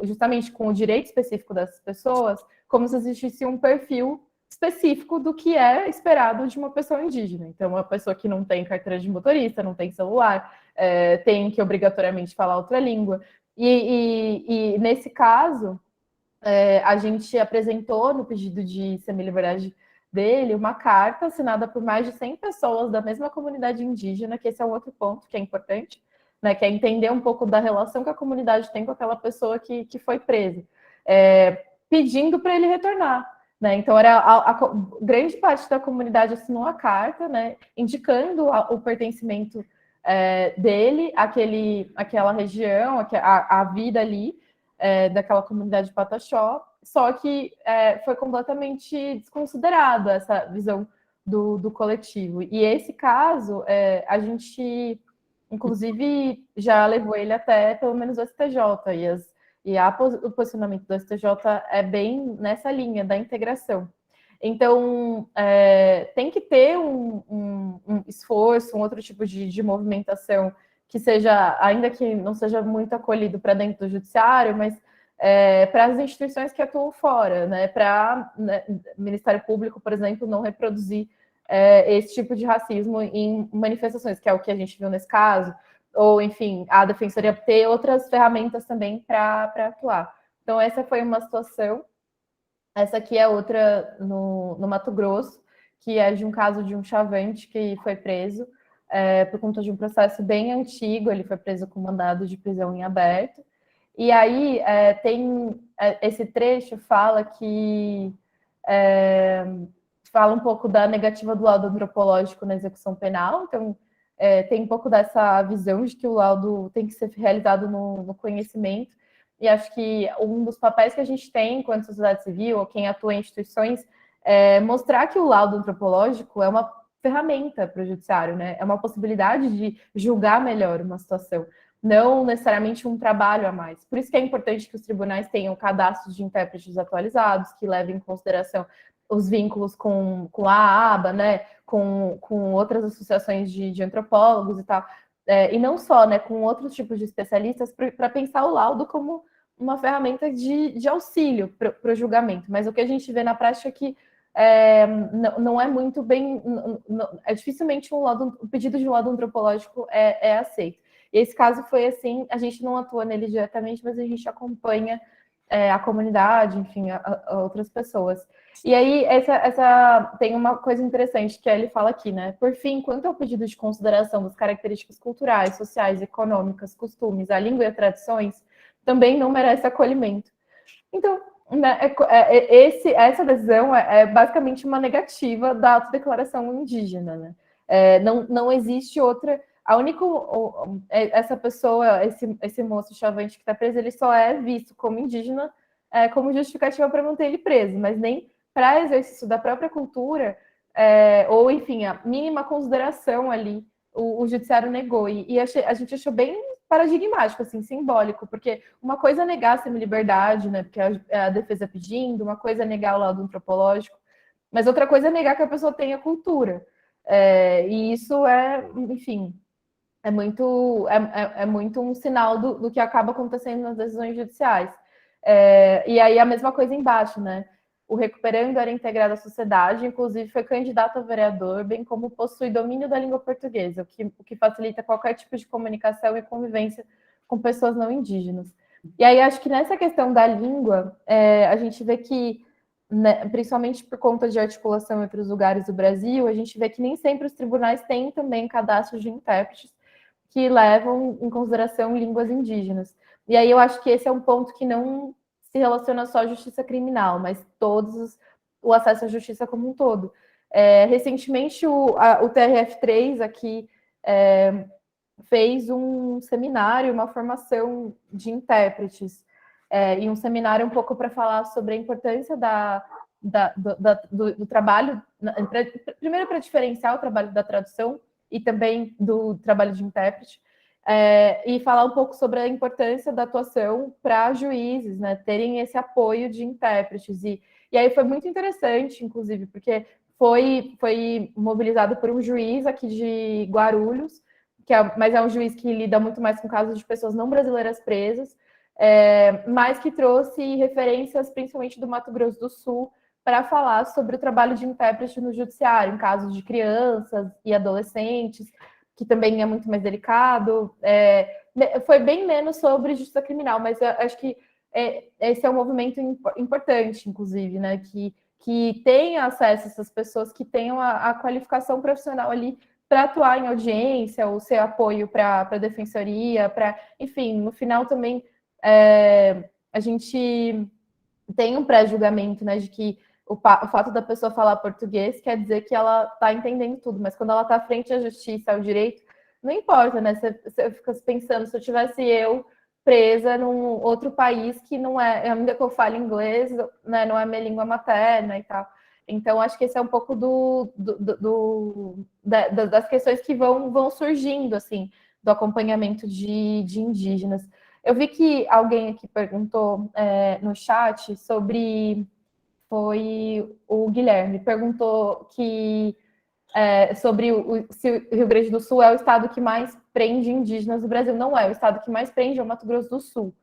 justamente com o direito específico dessas pessoas, como se existisse um perfil específico do que é esperado de uma pessoa indígena. Então, uma pessoa que não tem carteira de motorista, não tem celular, tem que obrigatoriamente falar outra língua. E nesse caso, a gente apresentou no pedido de semi-liberdade dele uma carta assinada por mais de 100 pessoas da mesma comunidade indígena, que esse é um outro ponto que é importante, né, que é entender um pouco da relação que a comunidade tem com aquela pessoa que foi presa, pedindo para ele retornar. Né? Então, grande parte da comunidade assinou a carta, né, indicando o pertencimento dele àquela região, a vida ali daquela comunidade de Pataxó, só que foi completamente desconsiderada essa visão do coletivo. E esse caso, a gente, inclusive, já levou ele até pelo menos o STJ, o posicionamento do STJ é bem nessa linha da integração. Então, tem que ter um esforço, um outro tipo de movimentação que seja, ainda que não seja muito acolhido para dentro do judiciário, mas para as instituições que atuam fora, né? Para o Ministério Público, por exemplo, não reproduzir esse tipo de racismo em manifestações, que é o que a gente viu nesse caso, ou, enfim, a Defensoria ter outras ferramentas também para atuar. Então, essa foi uma situação. Essa aqui é outra no Mato Grosso, que é de um caso de um chavante que foi preso por conta de um processo bem antigo, ele foi preso com mandado de prisão em aberto. E aí tem esse trecho fala que fala um pouco da negativa do laudo antropológico na execução penal, então tem um pouco dessa visão de que o laudo tem que ser realizado no conhecimento, e acho que um dos papéis que a gente tem enquanto sociedade civil, ou quem atua em instituições, é mostrar que o laudo antropológico é uma ferramenta para o judiciário, né? É uma possibilidade de julgar melhor uma situação, não necessariamente um trabalho a mais. Por isso que é importante que os tribunais tenham cadastros de intérpretes atualizados, que levem em consideração os vínculos com a ABA, né? Com outras associações de antropólogos e tal. E não só, né, com outros tipos de especialistas, para pensar o laudo como uma ferramenta de auxílio para o julgamento. Mas o que a gente vê na prática é que não é muito bem... dificilmente o pedido de um laudo antropológico é aceito. E esse caso foi assim, a gente não atua nele diretamente, mas a gente acompanha a comunidade, enfim, a outras pessoas. E aí, essa tem uma coisa interessante que ele fala aqui, né? Por fim, quanto ao pedido de consideração das características culturais, sociais, econômicas, costumes, a língua e tradições, também não merece acolhimento. Então, né, essa decisão é basicamente uma negativa da autodeclaração indígena, né? Não existe outra... A única... Essa pessoa, esse moço chavante que está preso, ele só é visto como indígena como justificativa para manter ele preso, mas nem para exercício da própria cultura, ou, enfim, a mínima consideração ali, o judiciário negou. E a gente achou bem paradigmático, assim, simbólico, porque uma coisa é negar a semi-liberdade, né, porque a defesa pedindo, uma coisa é negar o laudo antropológico, mas outra coisa é negar que a pessoa tenha cultura. E isso enfim, é muito um sinal do que acaba acontecendo nas decisões judiciais. E aí a mesma coisa embaixo, né? O recuperando era integrado à sociedade, inclusive foi candidato a vereador, bem como possui domínio da língua portuguesa, o que facilita qualquer tipo de comunicação e convivência com pessoas não indígenas. E aí acho que nessa questão da língua, a gente vê que, né, principalmente por conta de articulação entre os lugares do Brasil, a gente vê que nem sempre os tribunais têm também cadastros de intérpretes que levam em consideração línguas indígenas. E aí eu acho que esse é um ponto que não se relaciona só à justiça criminal, mas o acesso à justiça como um todo. Recentemente, o TRF3 aqui fez um seminário, uma formação de intérpretes, e um seminário um pouco para falar sobre a importância do trabalho, primeiro para diferenciar o trabalho da tradução e também do trabalho de intérprete, e falar um pouco sobre a importância da atuação para juízes, né, terem esse apoio de intérpretes. E aí foi muito interessante, inclusive, porque foi mobilizado por um juiz aqui de Guarulhos, mas é um juiz que lida muito mais com casos de pessoas não brasileiras presas, mas que trouxe referências principalmente do Mato Grosso do Sul para falar sobre o trabalho de intérprete no judiciário, em casos de crianças e adolescentes, que também é muito mais delicado. Foi bem menos sobre justiça criminal, mas eu acho que esse é um movimento importante, inclusive, né? Que tenha acesso a essas pessoas que tenham a qualificação profissional ali para atuar em audiência, ou ser apoio para a defensoria, enfim, no final também a gente tem um pré-julgamento, né, de que o fato da pessoa falar português quer dizer que ela está entendendo tudo, mas quando ela está frente à justiça, ao direito, não importa, né? Você fica pensando, se eu tivesse presa num outro país que não ainda que eu fale inglês, né, não é minha língua materna e tal. Então, acho que esse é um pouco das questões que vão surgindo, assim, do acompanhamento de indígenas. Eu vi que alguém aqui perguntou no chat sobre... Foi o Guilherme, perguntou que sobre se o Rio Grande do Sul é o estado que mais prende indígenas do Brasil. Não é, o estado que mais prende é o Mato Grosso do Sul.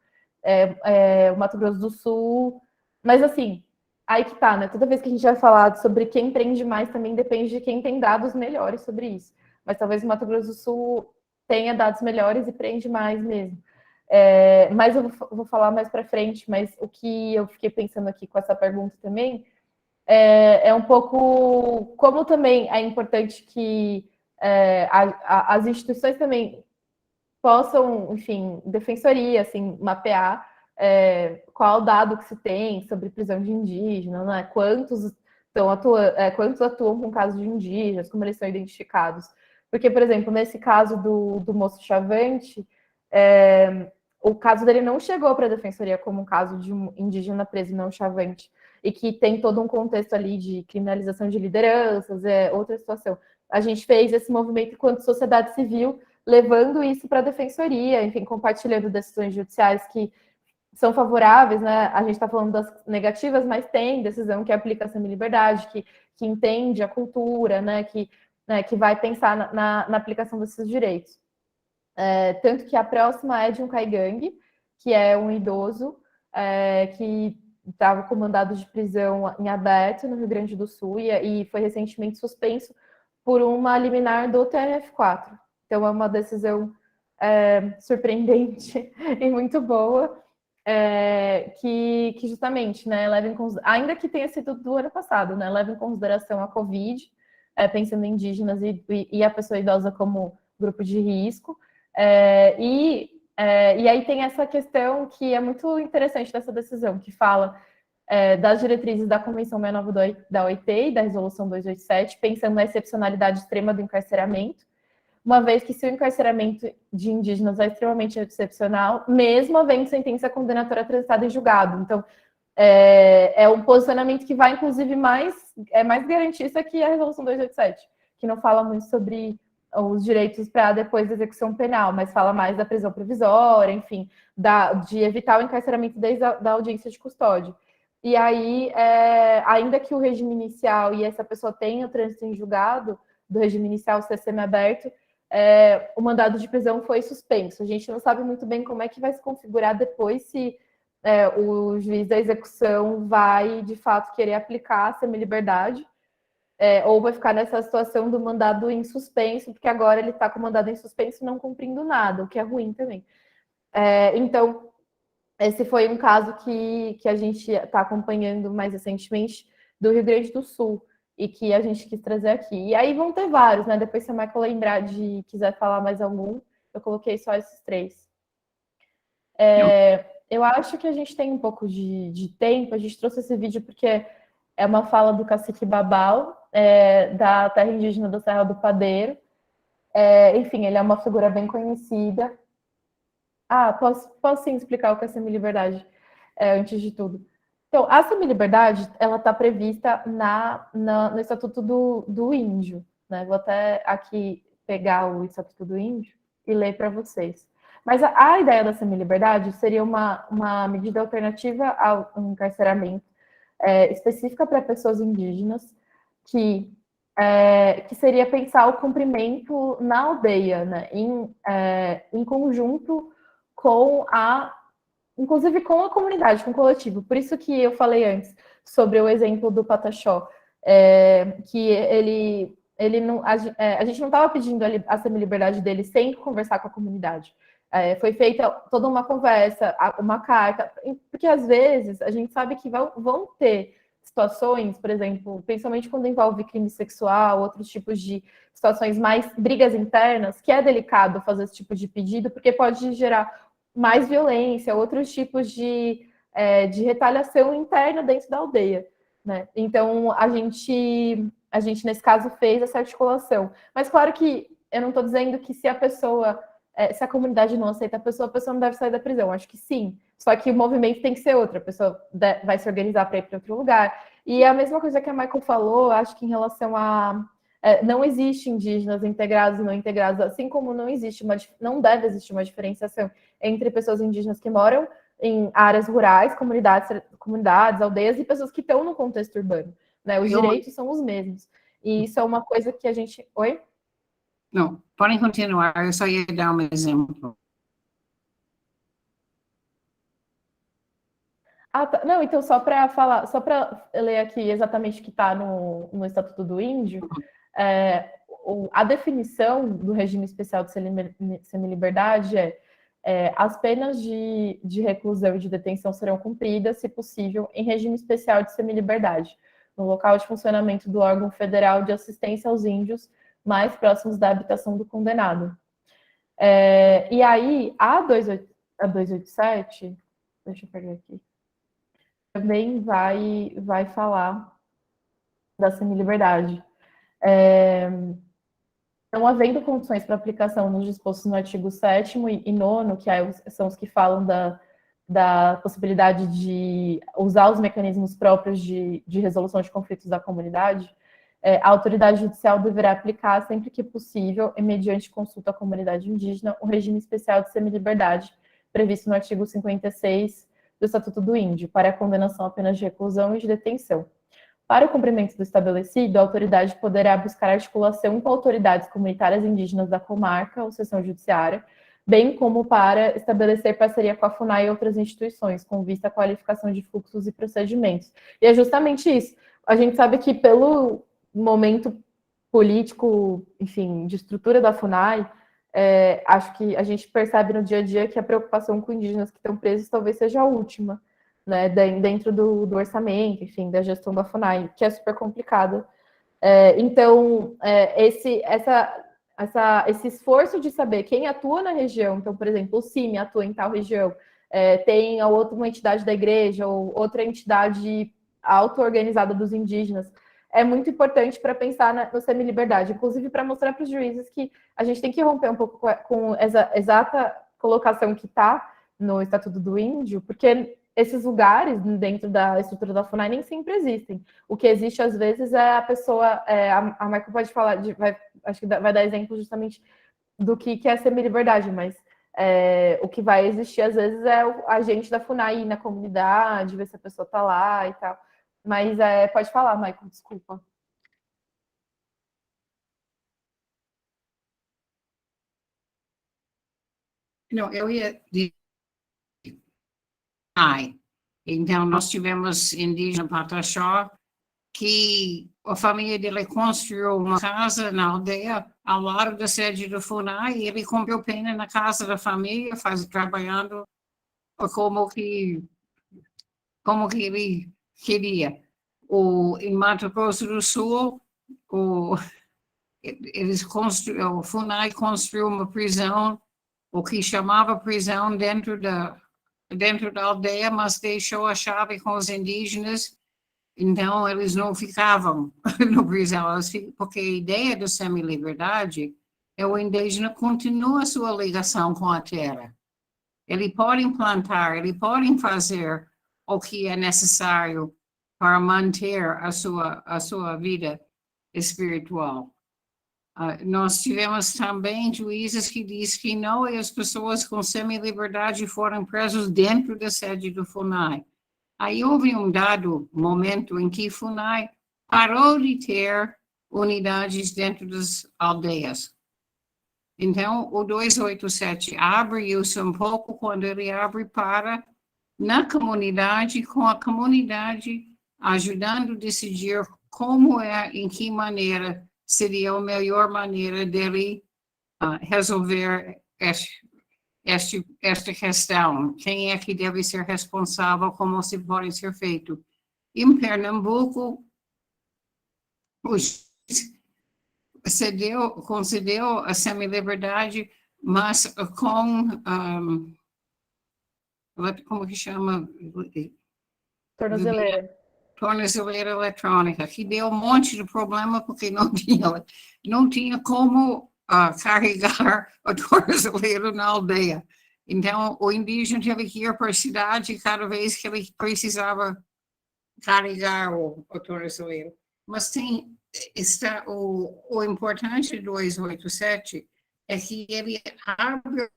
O Mato Grosso do Sul... Mas, assim, aí que tá, né? Toda vez que a gente vai falar sobre quem prende mais, também depende de quem tem dados melhores sobre isso. Mas talvez o Mato Grosso do Sul tenha dados melhores e prende mais mesmo. Mas eu vou falar mais para frente, mas o que eu fiquei pensando aqui com essa pergunta também é um pouco como também é importante que as instituições também possam, enfim, defensoria, assim, mapear qual dado que se tem sobre prisão de indígenas, né? Quantos atuam com casos de indígenas, como eles são identificados. Porque, por exemplo, nesse caso do moço Chavante, o caso dele não chegou para a defensoria como um caso de um indígena preso não chavante, e que tem todo um contexto ali de criminalização de lideranças, outra situação. A gente fez esse movimento enquanto sociedade civil, levando isso para a defensoria, enfim, compartilhando decisões judiciais que são favoráveis, né? A gente está falando das negativas, mas tem decisão que aplica a semi-liberdade, que entende a cultura, né? Que vai pensar na aplicação desses direitos. Tanto que a próxima é de um caigangue, que é um idoso que estava com mandado de prisão em aberto no Rio Grande do Sul e foi recentemente suspenso por uma liminar do TRF4. Então, é uma decisão surpreendente e muito boa, que justamente, né, leva em consideração, ainda que tenha sido do ano passado, né, leva em consideração a Covid, pensando em indígenas e a pessoa idosa como grupo de risco. E aí tem essa questão que é muito interessante dessa decisão, que fala das diretrizes da Convenção 69 da OIT e da Resolução 287, pensando na excepcionalidade extrema do encarceramento, uma vez que se o encarceramento de indígenas é extremamente excepcional, mesmo havendo sentença condenatória transitada em julgado. Então, é um posicionamento que vai, inclusive, mais garantista que a Resolução 287, que não fala muito sobre os direitos para depois da execução penal, mas fala mais da prisão provisória, enfim, de evitar o encarceramento desde a audiência de custódia. E aí, ainda que o regime inicial e essa pessoa tenha o trânsito em julgado, do regime inicial ser semiaberto, o mandado de prisão foi suspenso. A gente não sabe muito bem como é que vai se configurar depois, se o juiz da execução vai, de fato, querer aplicar a semi-liberdade, ou vai ficar nessa situação do mandado em suspenso, porque agora ele está com o mandado em suspenso e não cumprindo nada, o que é ruim também. Então, esse foi um caso que a gente está acompanhando mais recentemente do Rio Grande do Sul, e que a gente quis trazer aqui. E aí vão ter vários, né? Depois, se a Michael lembrar de quiser falar mais algum, eu coloquei só esses 3. Eu acho que a gente tem um pouco de tempo, a gente trouxe esse vídeo porque é uma fala do cacique Babal, da terra indígena da Serra do Padeiro. Enfim, ele é uma figura bem conhecida. Posso sim explicar o que é semi-liberdade, antes de tudo. Então, a semi-liberdade, ela está prevista no Estatuto do Índio, né? Vou até aqui pegar o Estatuto do Índio e ler para vocês. Mas a ideia da semi-liberdade seria uma medida alternativa ao encarceramento, específica para pessoas indígenas, que seria pensar o cumprimento na aldeia, né? Em conjunto inclusive com a comunidade, com o coletivo. Por isso que eu falei antes sobre o exemplo do Pataxó, que ele não, a gente não estava pedindo a semi-liberdade dele sem conversar com a comunidade. Foi feita toda uma conversa, uma carta, porque às vezes a gente sabe que vão ter situações, por exemplo, principalmente quando envolve crime sexual, outros tipos de situações mais brigas internas, que é delicado fazer esse tipo de pedido, porque pode gerar mais violência, outros tipos de retaliação interna dentro da aldeia, né? Então, a gente, nesse caso, fez essa articulação. Mas, claro que eu não estou dizendo que se a pessoa, se a comunidade não aceita a pessoa não deve sair da prisão. Acho que sim. Só que o movimento tem que ser outro. A pessoa vai se organizar para ir para outro lugar. E a mesma coisa que a Michael falou, acho que em relação a... não existe indígenas integrados e não integrados, assim como não deve existir uma diferenciação entre pessoas indígenas que moram em áreas rurais, comunidades, aldeias, e pessoas que estão no contexto urbano, né? Os direitos são os mesmos. E isso é uma coisa que a gente... Oi? Não, podem continuar, eu só ia dar um exemplo. Ah, tá. Não, então só para falar, só para ler aqui exatamente o que está no Estatuto do Índio, a definição do regime especial de semiliberdade as penas de reclusão e de detenção serão cumpridas, se possível, em regime especial de semiliberdade, no local de funcionamento do órgão federal de assistência aos índios mais próximos da habitação do condenado. E aí, a 287, deixa eu pegar aqui, também vai falar da semiliberdade. Não havendo condições para aplicação nos dispostos no artigo 7º e 9º, que são os que falam da possibilidade de usar os mecanismos próprios de resolução de conflitos da comunidade, a autoridade judicial deverá aplicar, sempre que possível, e mediante consulta à comunidade indígena, o regime especial de semiliberdade, previsto no artigo 56 do Estatuto do Índio, para a condenação a penas de reclusão e de detenção. Para o cumprimento do estabelecido, a autoridade poderá buscar articulação com autoridades comunitárias indígenas da comarca ou seção judiciária, bem como para estabelecer parceria com a FUNAI e outras instituições, com vista à qualificação de fluxos e procedimentos. E é justamente isso. A gente sabe que pelo momento político, enfim, de estrutura da FUNAI, acho que a gente percebe no dia a dia que a preocupação com indígenas que estão presos talvez seja a última, né, dentro do orçamento, enfim, da gestão da FUNAI, que é super complicada. Então, esse esforço de saber quem atua na região, então, por exemplo, o CIMI atua em tal região, tem a outra uma entidade da igreja ou outra entidade auto-organizada dos indígenas, é muito importante para pensar na semi-liberdade, inclusive para mostrar para os juízes que a gente tem que romper um pouco com essa exata colocação que está no Estatuto do Índio, porque esses lugares dentro da estrutura da FUNAI nem sempre existem. O que existe, às vezes, é a pessoa... a Michael pode falar, acho que vai dar exemplo justamente do que é semi-liberdade, mas o que vai existir, às vezes, é o agente da FUNAI ir na comunidade, ver se a pessoa está lá e tal. Mas pode falar, Michael, desculpa. Não, eu ia dizer... Então, nós tivemos indígena Pataxó, que a família dele construiu uma casa na aldeia, ao lado da sede do FUNAI, e ele cumpriu pena na casa da família, trabalhando como que ele queria. Em Mato Grosso do Sul, o FUNAI construiu uma prisão, o que chamava prisão dentro da aldeia, mas deixou a chave com os indígenas, então eles não ficavam no prisão, porque a ideia da semi-liberdade é o indígena continua a sua ligação com a terra. Ele pode plantar, ele pode fazer o que é necessário para manter a sua vida espiritual. Nós tivemos também juízes que dizem que não, e as pessoas com semi-liberdade foram presos dentro da sede do FUNAI. Aí houve um dado momento em que FUNAI parou de ter unidades dentro das aldeias. Então, o 287 abre isso um pouco quando ele abre para na comunidade, com a comunidade ajudando a decidir como em que maneira seria a melhor maneira dele resolver esta questão. Quem é que deve ser responsável, como se pode ser feito. Em Pernambuco, o juiz concedeu a semi-liberdade, mas com, como que chama? Tornozeleira eletrônica, que deu um monte de problema, porque não tinha como carregar a tornozeleira na aldeia. Então, o indígena teve que ir para a cidade cada vez que ele precisava carregar o tornozeleiro. Mas o importante do 287 é que ele abre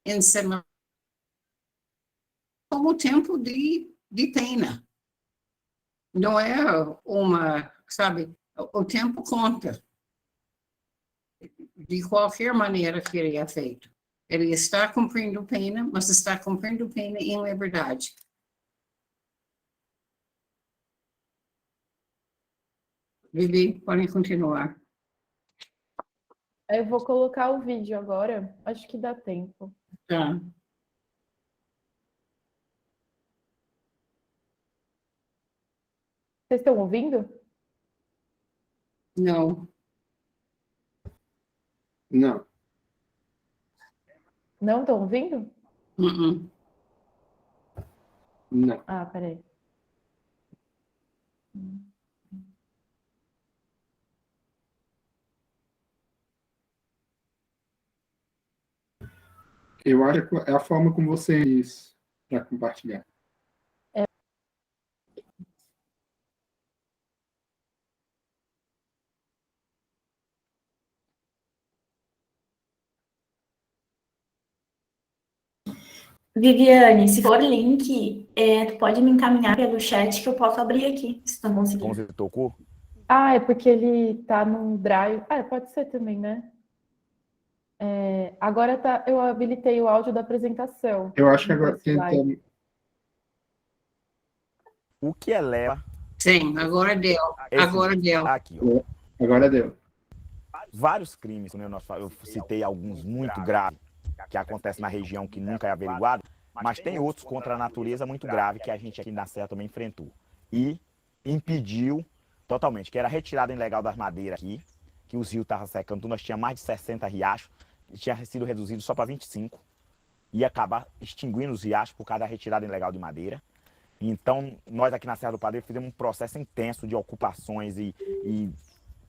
em semana como tempo de de pena. Não é uma, sabe, o tempo conta. De qualquer maneira que ele é feito. Ele está cumprindo pena, mas está cumprindo pena em liberdade. Vivi, podem continuar. Eu vou colocar o vídeo agora, acho que dá tempo. Tá. Vocês estão ouvindo? Não. Não. Não estão ouvindo? Uh-uh. Não. Ah, peraí. Eu acho que é a forma como vocês para compartilhar. Viviane, se for link, tu pode me encaminhar pelo chat que eu posso abrir aqui, se não conseguir. Como você tocou? Ah, é porque ele tá num drive. Ah, pode ser também, né? Agora tá, eu habilitei o áudio da apresentação. Eu acho que agora Nesse slide. tenta. O que eleva Sim, agora deu. Agora deu. aqui, ó, Agora deu. vários crimes, né? Eu citei alguns muito graves que acontecem na região que nunca é averiguado, mas tem outros contra a natureza muito graves que a gente aqui na Serra também enfrentou. E impediu totalmente, que era a retirada ilegal das madeiras aqui, que os rios estavam secando, nós tínhamos mais de 60 riachos, e tinha sido reduzido só para 25, ia acabar extinguindo os riachos por causa da retirada ilegal de madeira. Então, nós aqui na Serra do Padre fizemos um processo intenso de ocupações e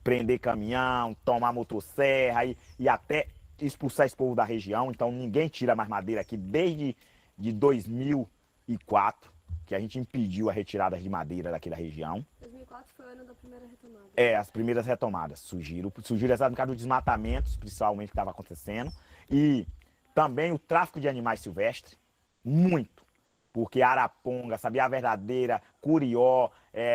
prender caminhão, tomar motosserra e até expulsar esse povo da região. Então, ninguém tira mais madeira aqui desde de 2004, que a gente impediu a retirada de madeira daqui da região. 2004 foi o ano da primeira retomada. As primeiras retomadas surgiram exatamente por causa dos desmatamentos, principalmente, que estava acontecendo. E também o tráfico de animais silvestres, muito. Porque araponga, sabiá verdadeira, curió,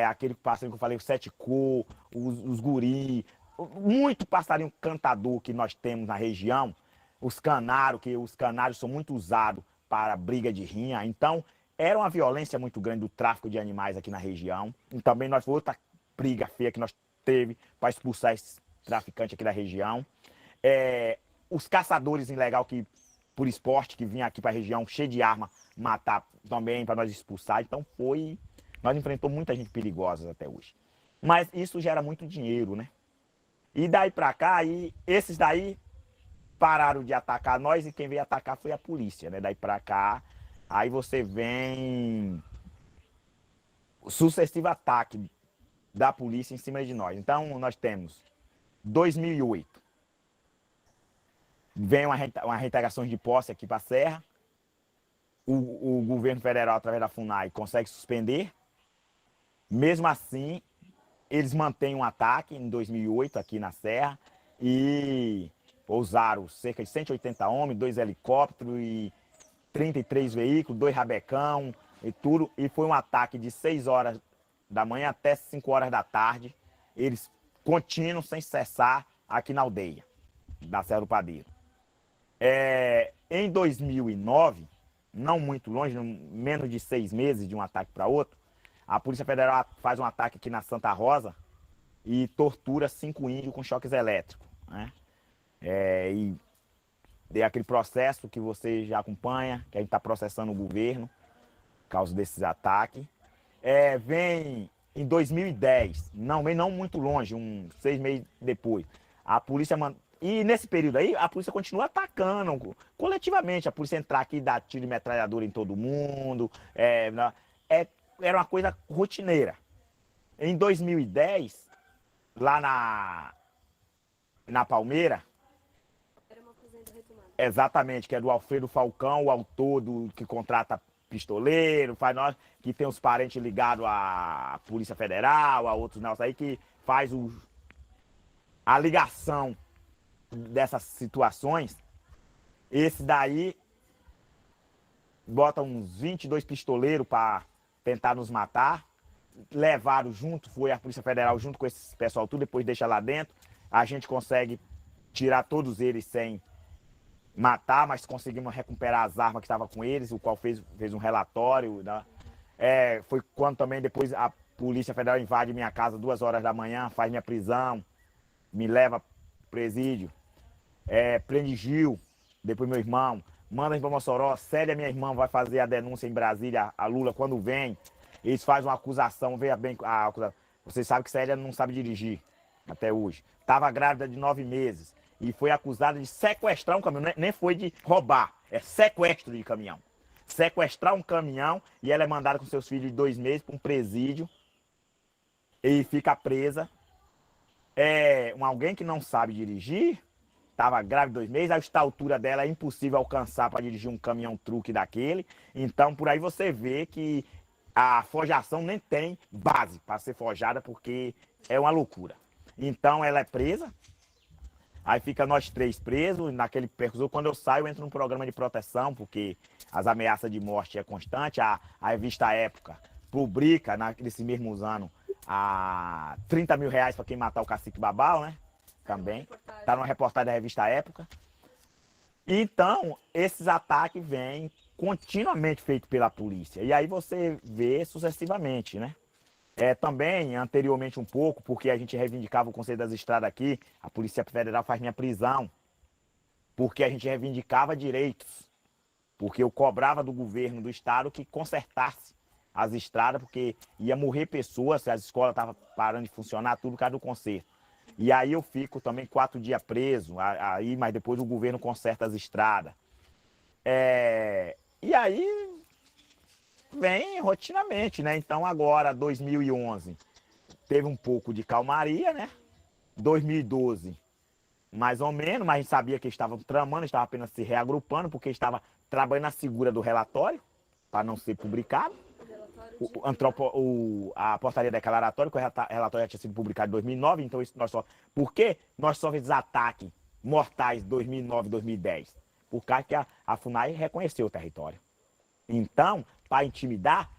aquele passarinho que eu falei, o sete cor, os guri, muito passarinho cantador que nós temos na região, os canários, que os canários são muito usados para briga de rinha. Então, era uma violência muito grande do tráfico de animais aqui na região. E também nós foi outra briga feia que nós teve para expulsar esses traficantes aqui da região. Os caçadores ilegais que por esporte que vinham aqui para a região cheio de arma matar também para nós expulsar. Então nós enfrentamos muita gente perigosa até hoje. Mas isso gera muito dinheiro, né? E daí para cá, esses daí pararam de atacar nós e quem veio atacar foi a polícia, né? Daí para cá, aí você vem o sucessivo ataque da polícia em cima de nós. Então nós temos 2008, vem uma reintegração de posse aqui para a Serra. O governo federal, através da FUNAI, consegue suspender. Mesmo assim, eles mantêm um ataque em 2008 aqui na Serra e usaram cerca de 180 homens, 2 helicópteros e 33 veículos, 2 rabecão e tudo. E foi um ataque de 6 horas da manhã até 5 horas da tarde. Eles continuam sem cessar aqui na aldeia da Serra do Padeiro. Em 2009, não muito longe, menos de 6 meses de um ataque para outro, a Polícia Federal faz um ataque aqui na Santa Rosa e tortura 5 índios com choques elétricos, né? E é aquele processo que você já acompanha, que a gente está processando o governo por causa desses ataques. Vem em 2010, não muito longe, 6 meses depois, a polícia E nesse período aí, a polícia continua atacando coletivamente. A polícia entrar aqui e dar tiro de metralhadora em todo mundo. Era uma coisa rotineira. Em 2010, lá na Palmeira, Era uma fazenda retomada. exatamente, que é do Alfredo Falcão, o autor que contrata pistoleiro, que tem os parentes ligados à Polícia Federal, a outros Nelson aí, que faz a ligação dessas situações. Esse daí bota uns 22 pistoleiros para tentar nos matar. Levaram junto, foi a Polícia Federal junto com esse pessoal tudo, depois deixa lá dentro. A gente consegue tirar todos eles sem matar, mas conseguimos recuperar as armas que estavam com eles, o qual fez um relatório. Né? Foi quando também depois a Polícia Federal invade minha casa 2 horas da manhã, faz minha prisão, me leva pro presídio, prende Gil, depois meu irmão, manda a gente pra Mossoró, Célia, minha irmã, vai fazer a denúncia em Brasília, a Lula, quando vem, eles fazem uma acusação, veja bem, a acusação. Vocês sabem que Célia não sabe dirigir, até hoje. Estava grávida de 9 meses e foi acusada de sequestrar um caminhão, nem foi de roubar, é sequestro de caminhão. Sequestrar um caminhão e ela é mandada com seus filhos de 2 meses para um presídio e fica presa. Alguém que não sabe dirigir, estava grávida de 2 meses, a altura dela é impossível alcançar para dirigir um caminhão truque daquele. Então, por aí você vê que a forjação nem tem base para ser forjada, porque é uma loucura. Então, ela é presa, aí fica nós 3 presos, naquele percurso. Quando eu saio, eu entro num programa de proteção, porque as ameaças de morte é constante. A revista Época publica, nesses mesmos anos, a R$30 mil para quem matar o cacique Babau, né? Também. Tá numa reportagem da revista Época. Então, esses ataques vêm continuamente feitos pela polícia. E aí você vê sucessivamente, né? Também, anteriormente um pouco, porque a gente reivindicava o Conselho das Estradas aqui, a Polícia Federal faz minha prisão, porque a gente reivindicava direitos. Porque eu cobrava do governo do estado que consertasse as estradas, porque ia morrer pessoas, as escolas estavam parando de funcionar, tudo por causa do conserto. E aí eu fico também 4 dias preso, mas depois o governo conserta as estradas. E aí vem rotinamente, né? Então agora, 2011, teve um pouco de calmaria, né? 2012, mais ou menos, mas a gente sabia que eles estavam tramando, eles estavam apenas se reagrupando, porque eles estavam trabalhando na segura do relatório, para não ser publicado. A portaria declaratória, que o relatório já tinha sido publicado em 2009, então isso por que nós só fizemos ataques mortais em 2009 e 2010? Por causa que a FUNAI reconheceu o território. Então, para intimidar,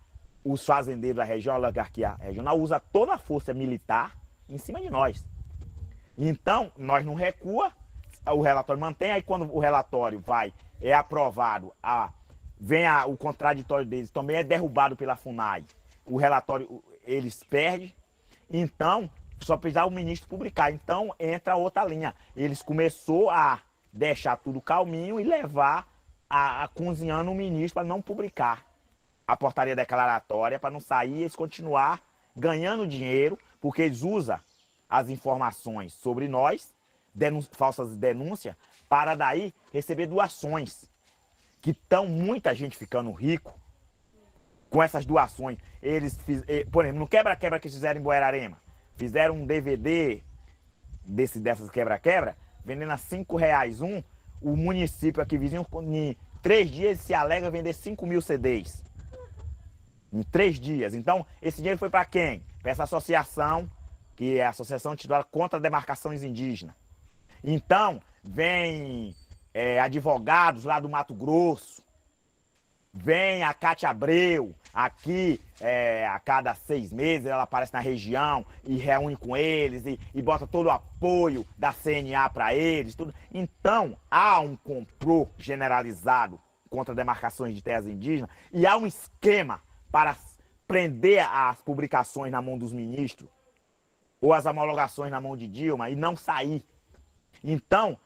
os fazendeiros da região, a oligarquia regional, usa toda a força militar em cima de nós. Então, nós não recua, o relatório mantém, aí quando o relatório é aprovado, vem o contraditório deles, também é derrubado pela FUNAI. O relatório, eles perdem, então, só precisar o ministro publicar. Então, entra outra linha. Eles começou a deixar tudo calminho e levar cozinhando o ministro para não publicar a portaria declaratória, para não sair, eles continuar ganhando dinheiro, porque eles usam as informações sobre nós, falsas denúncias, para daí receber doações, que estão muita gente ficando rico com essas doações. Eles por exemplo, no quebra-quebra que fizeram em Buerarema, fizeram um DVD dessas quebra-quebra, vendendo a R$5 o município aqui vizinho, em 3 dias se alega vender 5 mil CDs. Em 3 dias. Então, esse dinheiro foi para quem? Para essa associação, que é a Associação Titular contra Demarcações Indígenas. Então, vem advogados lá do Mato Grosso, vem a Cátia Abreu, aqui a cada 6 meses ela aparece na região e reúne com eles e bota todo o apoio da CNA para eles. Tudo. Então, há um complô generalizado contra demarcações de terras indígenas e há um esquema para prender as publicações na mão dos ministros ou as homologações na mão de Dilma e não sair. Então,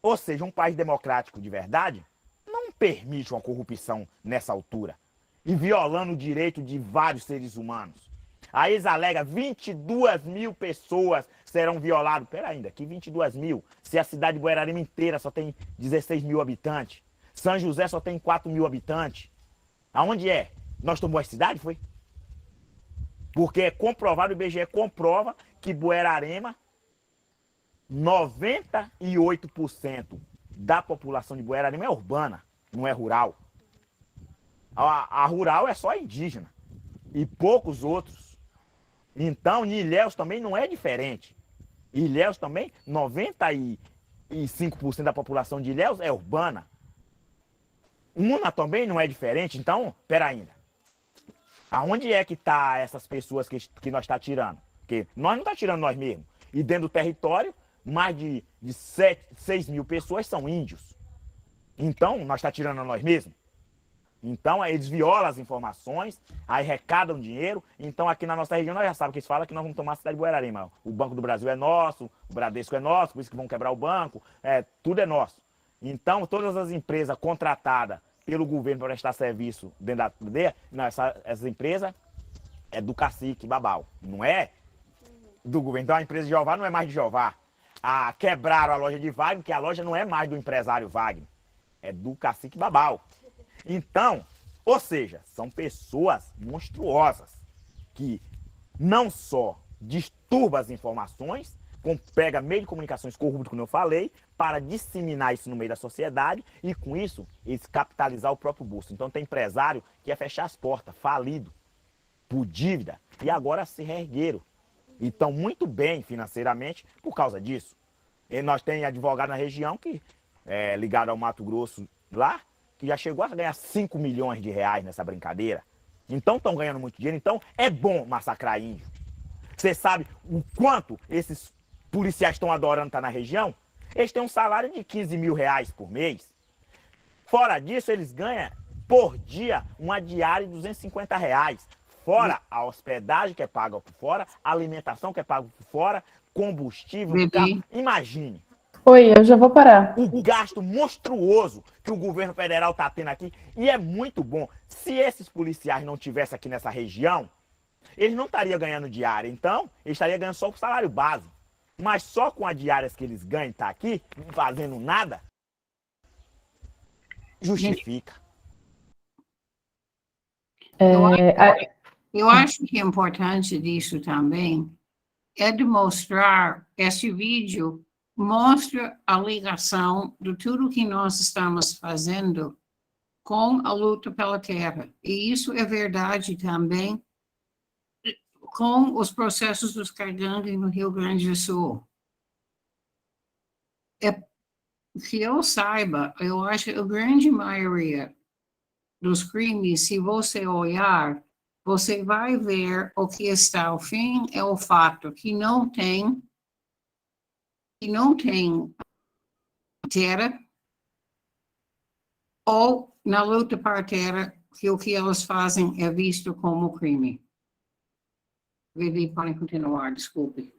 ou seja, um país democrático de verdade não permite uma corrupção nessa altura e violando o direito de vários seres humanos. Aí eles alegam 22 mil pessoas serão violadas. Pera ainda, que 22 mil? Se a cidade de Buerarema inteira só tem 16 mil habitantes, São José só tem 4 mil habitantes. Aonde é? Nós tomamos a cidade, foi? Porque é comprovado, o IBGE comprova que Buerarema, 98% da população de Buerarema é urbana, não é rural. A rural é só indígena e poucos outros. Então, Ilhéus também não é diferente. Ilhéus também, 95% da população de Ilhéus é urbana. Una também não é diferente. Então, pera ainda. Aonde é que tá essas pessoas que nós está tirando? Porque nós não está tirando nós mesmos. E dentro do território, mais de 6 mil pessoas são índios. Então, nós está tirando a nós mesmos. Então, eles violam as informações, aí arrecadam dinheiro. Então, aqui na nossa região, nós já sabemos que eles falam que nós vamos tomar a cidade de Buerarema. O Banco do Brasil é nosso, o Bradesco é nosso, por isso que vão quebrar o banco, tudo é nosso. Então, todas as empresas contratadas pelo governo para prestar serviço dentro da aldeia, essa empresa é do cacique Babau, não é do governo. Então, a empresa de Jeová não é mais de Jeová. Quebraram a loja de Wagner, porque a loja não é mais do empresário Wagner, é do cacique Babau. Então, ou seja, são pessoas monstruosas que não só disturbam as informações, como pega meio de comunicações corrupto, como eu falei, para disseminar isso no meio da sociedade e, com isso, eles capitalizar o próprio bolso. Então, tem empresário que ia fechar as portas, falido, por dívida, e agora se reergueram. E estão muito bem financeiramente por causa disso. E nós temos advogado na região que é ligado ao Mato Grosso lá, que já chegou a ganhar 5 milhões de reais nessa brincadeira. Então estão ganhando muito dinheiro. Então é bom massacrar índio. Você sabe o quanto esses policiais estão adorando estar na região? Eles têm um salário de 15 mil reais por mês. Fora disso, eles ganham por dia uma diária de 250 reais. Fora a hospedagem que é paga por fora, a alimentação que é paga por fora, combustível, carro. Imagine. Oi, eu já vou parar. O gasto monstruoso que o governo federal está tendo aqui. E é muito bom. Se esses policiais não tivessem aqui nessa região, eles não estariam ganhando diária. Então, eles estariam ganhando só o salário base. Mas só com as diárias que eles ganham tá aqui, não fazendo nada, justifica. Eu acho que é importante disso também é demonstrar, esse vídeo mostra a ligação de tudo que nós estamos fazendo com a luta pela terra. E isso é verdade também com os processos dos Cagangue no Rio Grande do Sul. Que eu saiba, eu acho que a grande maioria dos crimes, se você olhar, você vai ver o que está ao fim é o fato que não tem terra, ou na luta para terra, que o que elas fazem é visto como crime. Vivi, podem continuar, desculpe.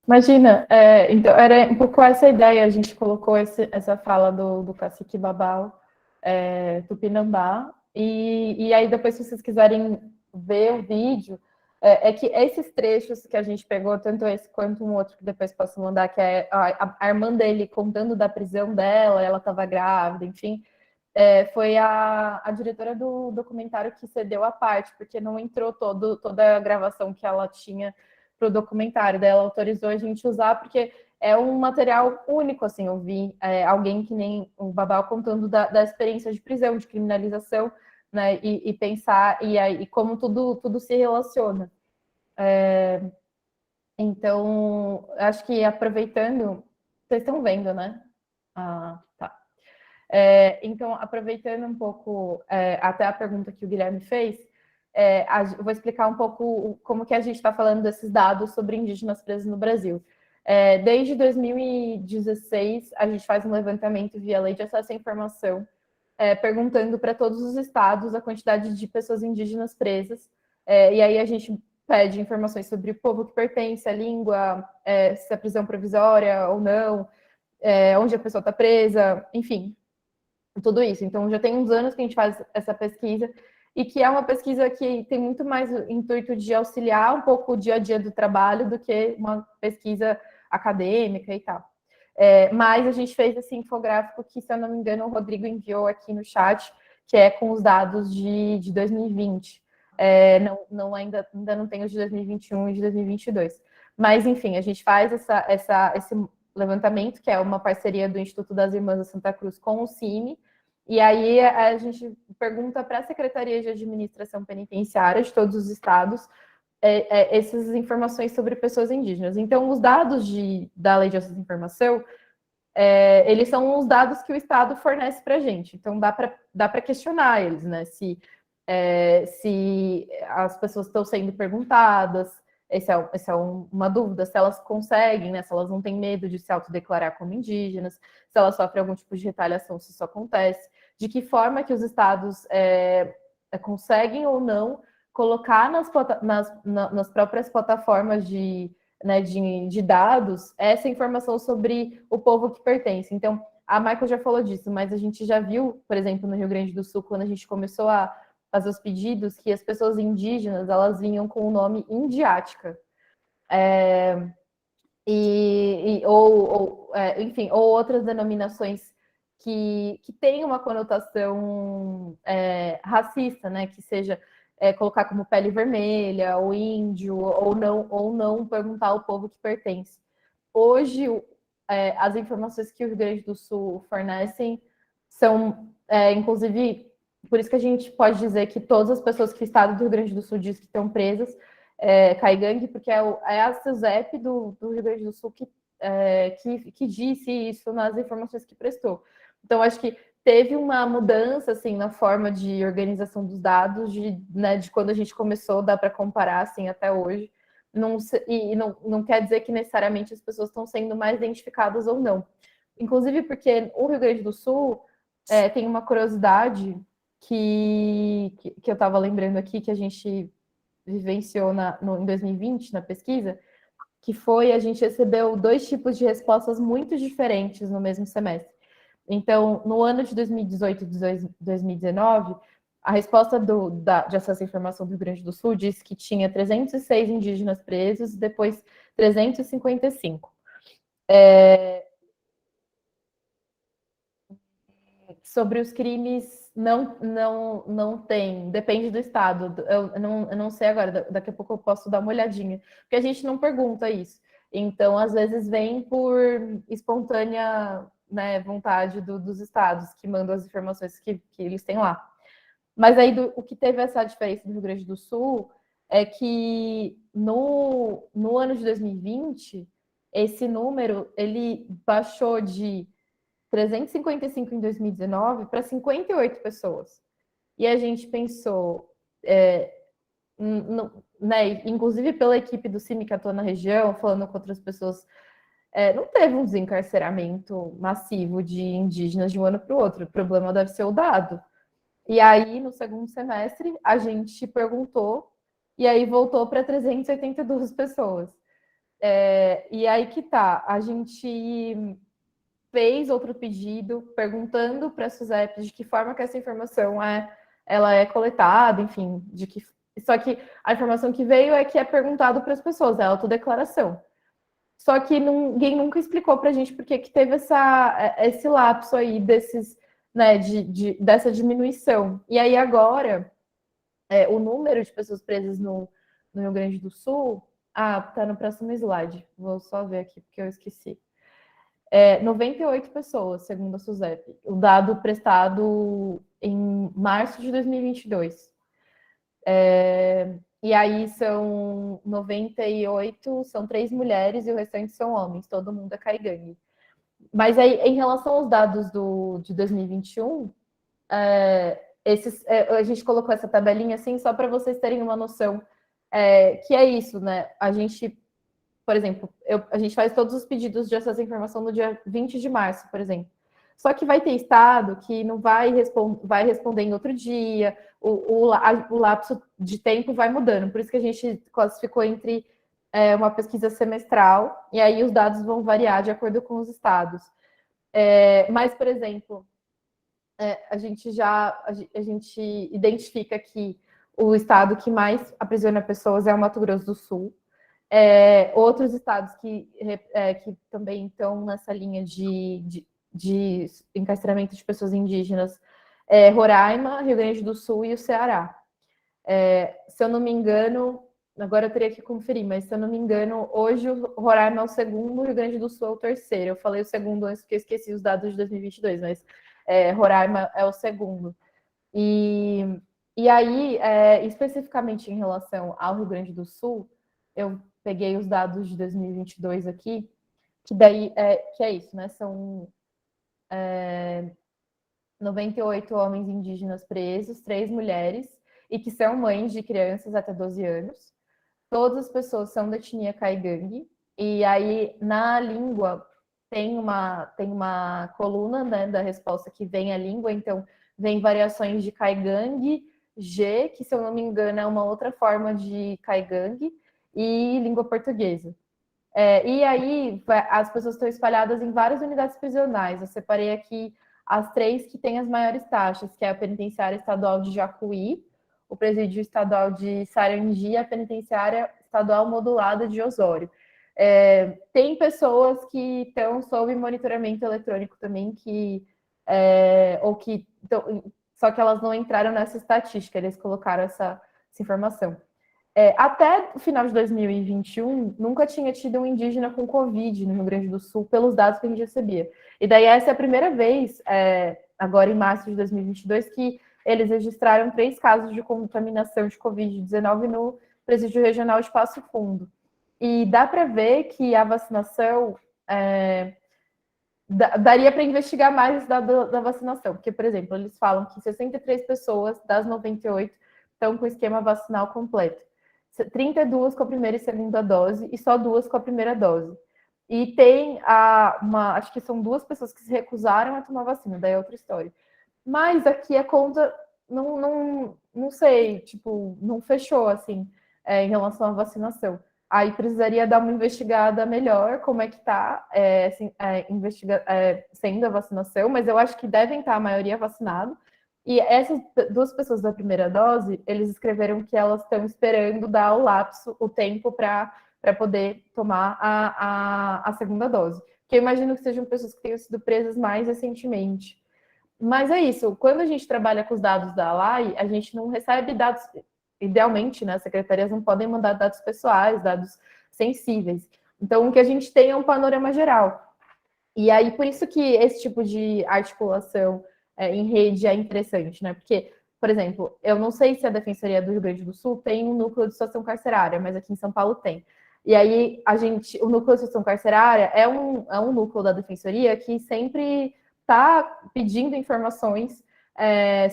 Imagina, então era um pouco essa ideia, a gente colocou essa fala do cacique Babau, Tupinambá, e aí depois, se vocês quiserem ver o vídeo, é que esses trechos que a gente pegou, tanto esse quanto um outro que depois posso mandar, que é a irmã dele contando da prisão dela, ela estava grávida, enfim, foi a diretora do documentário que cedeu a parte, porque não entrou toda a gravação que ela tinha para o documentário, daí ela autorizou a gente usar, porque é um material único, assim, eu vi alguém que nem o Babau contando da experiência de prisão, de criminalização, né, e pensar, e como tudo se relaciona. Então, acho que aproveitando, vocês estão vendo, né? Tá. Então, aproveitando um pouco até a pergunta que o Guilherme fez, eu vou explicar um pouco como que a gente está falando desses dados sobre indígenas presos no Brasil. Desde 2016, a gente faz um levantamento via Lei de Acesso à Informação, perguntando para todos os estados a quantidade de pessoas indígenas presas, e aí a gente pede informações sobre o povo que pertence, a língua, se é prisão provisória ou não, onde a pessoa está presa, enfim, tudo isso. Então, já tem uns anos que a gente faz essa pesquisa, e que é uma pesquisa que tem muito mais o intuito de auxiliar um pouco o dia a dia do trabalho do que uma pesquisa acadêmica e tal. Mas a gente fez esse infográfico que, se eu não me engano, o Rodrigo enviou aqui no chat, que é com os dados de 2020. Ainda não tem os de 2021 e de 2022. Mas, enfim, a gente faz esse levantamento, que é uma parceria do Instituto das Irmãs da Santa Cruz com o CIMI, e aí a gente pergunta para a Secretaria de Administração Penitenciária de todos os estados essas informações sobre pessoas indígenas. Então, os dados da Lei de Acesso à Informação, eles são os dados que o Estado fornece para a gente. Então, dá para questionar eles, né? Se se as pessoas estão sendo perguntadas, essa é uma dúvida, se elas conseguem, né, se elas não têm medo de se autodeclarar como indígenas, se elas sofrem algum tipo de retaliação, se isso acontece, de que forma que os estados conseguem ou não colocar nas próprias plataformas né, de dados essa informação sobre o povo que pertence. Então, a Michael já falou disso, mas a gente já viu, por exemplo, no Rio Grande do Sul, quando a gente começou a fazer os pedidos, que as pessoas indígenas, elas vinham com o nome Indiática. Enfim, ou outras denominações que têm uma conotação racista, né? Que seja colocar como pele vermelha, ou índio, ou não perguntar ao povo que pertence. Hoje, as informações que o Rio Grande do Sul fornecem são, inclusive, por isso que a gente pode dizer que todas as pessoas que o Estado do Rio Grande do Sul diz que estão presas, Caigangue, porque é a CESEP do Rio Grande do Sul que disse isso nas informações que prestou. Então, acho que teve uma mudança assim, na forma de organização dos dados, né, de quando a gente começou, dá para comparar assim, até hoje. Não quer dizer que necessariamente as pessoas estão sendo mais identificadas ou não. Inclusive porque o Rio Grande do Sul tem uma curiosidade que eu estava lembrando aqui, que a gente vivenciou em 2020, na pesquisa, que foi a gente recebeu 2 tipos de respostas muito diferentes no mesmo semestre. Então, no ano de 2018 e 2019, a resposta de acesso à informação do Rio Grande do Sul disse que tinha 306 indígenas presos, depois 355. Sobre os crimes, não tem, depende do estado. Eu não sei agora, daqui a pouco eu posso dar uma olhadinha, porque a gente não pergunta isso. Então, às vezes, vem por espontânea, né, vontade dos estados que mandam as informações que eles têm lá. Mas aí, o que teve essa diferença do Rio Grande do Sul é que no ano de 2020, esse número ele baixou de 355 em 2019 para 58 pessoas. E a gente pensou, né, inclusive pela equipe do CIMI que atua na região, falando com outras pessoas, não teve um desencarceramento massivo de indígenas de um ano para o outro. O problema deve ser o dado. E aí, no segundo semestre, a gente perguntou, e aí voltou para 382 pessoas. E aí que tá, a gente fez outro pedido perguntando para a SUSEP de que forma que essa informação ela é coletada, enfim, só que a informação que veio é que é perguntado para as pessoas, é autodeclaração. Só que ninguém nunca explicou para a gente por que teve esse lapso aí né, dessa diminuição. E aí agora, o número de pessoas presas no Rio Grande do Sul, tá no próximo slide, vou só ver aqui porque eu esqueci. 98 pessoas, segundo a SUSEP. O dado prestado em março de 2022. E aí são 98, são 3 mulheres e o restante são homens, todo mundo é Caigangue. Mas aí, em relação aos dados de 2021, a gente colocou essa tabelinha assim só para vocês terem uma noção que é isso, né? A gente, por exemplo, a gente faz todos os pedidos de acesso à informação no dia 20 de março, por exemplo. Só que vai ter estado que não vai responder em outro dia, o lapso de tempo vai mudando. Por isso que a gente classificou entre uma pesquisa semestral, e aí os dados vão variar de acordo com os estados. Mas, por exemplo, a gente identifica que o estado que mais aprisiona pessoas é o Mato Grosso do Sul. Outros estados que também estão nessa linha de encarceramento de pessoas indígenas, Roraima, Rio Grande do Sul e o Ceará. Se eu não me engano, agora eu teria que conferir, mas se eu não me engano, hoje o Roraima é o segundo, o Rio Grande do Sul é o terceiro. Eu falei o segundo antes porque eu esqueci os dados de 2022, mas Roraima é o segundo. E aí, especificamente em relação ao Rio Grande do Sul, eu peguei os dados de 2022 aqui, que daí que é isso, né? São 98 homens indígenas presos, 3 mulheres, e que são mães de crianças até 12 anos. Todas as pessoas são da etnia Caigangue, e aí na língua tem uma coluna, né, da resposta que vem a língua, então vem variações de Caigangue, G, que se eu não me engano é uma outra forma de Caigangue, e língua portuguesa. E aí as pessoas estão espalhadas em várias unidades prisionais. Eu separei aqui as 3 que têm as maiores taxas, que é a Penitenciária Estadual de Jacuí, o Presídio Estadual de Sarandi e a Penitenciária Estadual Modulada de Osório. Tem pessoas que estão sob monitoramento eletrônico também, só que elas não entraram nessa estatística, eles colocaram essa informação. Até o final de 2021, nunca tinha tido um indígena com Covid no Rio Grande do Sul, pelos dados que a gente recebia. E daí essa é a primeira vez, agora em março de 2022, que eles registraram 3 casos de contaminação de Covid-19 no Presídio Regional de Passo Fundo. E dá para ver que a vacinação daria para investigar mais da vacinação, porque, por exemplo, eles falam que 63 pessoas das 98 estão com o esquema vacinal completo. 32 com a primeira e segunda dose e só 2 com a primeira dose. E tem acho que são 2 pessoas que se recusaram a tomar vacina, daí é outra história. Mas aqui a conta não sei, tipo, não fechou assim em relação à vacinação. Aí precisaria dar uma investigada melhor como é que está sendo a vacinação, mas eu acho que devem estar a maioria vacinada. E essas 2 pessoas da primeira dose, eles escreveram que elas estão esperando dar o lapso, o tempo para poder tomar a segunda dose. Que eu imagino que sejam pessoas que tenham sido presas mais recentemente. Mas é isso, quando a gente trabalha com os dados da ALAI, a gente não recebe dados, idealmente, né? As secretarias não podem mandar dados pessoais, dados sensíveis. Então, o que a gente tem é um panorama geral. E aí, por isso que esse tipo de articulação em rede é interessante, né? Porque, por exemplo, eu não sei se a Defensoria do Rio Grande do Sul tem um núcleo de situação carcerária, mas aqui em São Paulo tem. E aí, o núcleo de situação carcerária é um núcleo da Defensoria que sempre está pedindo informações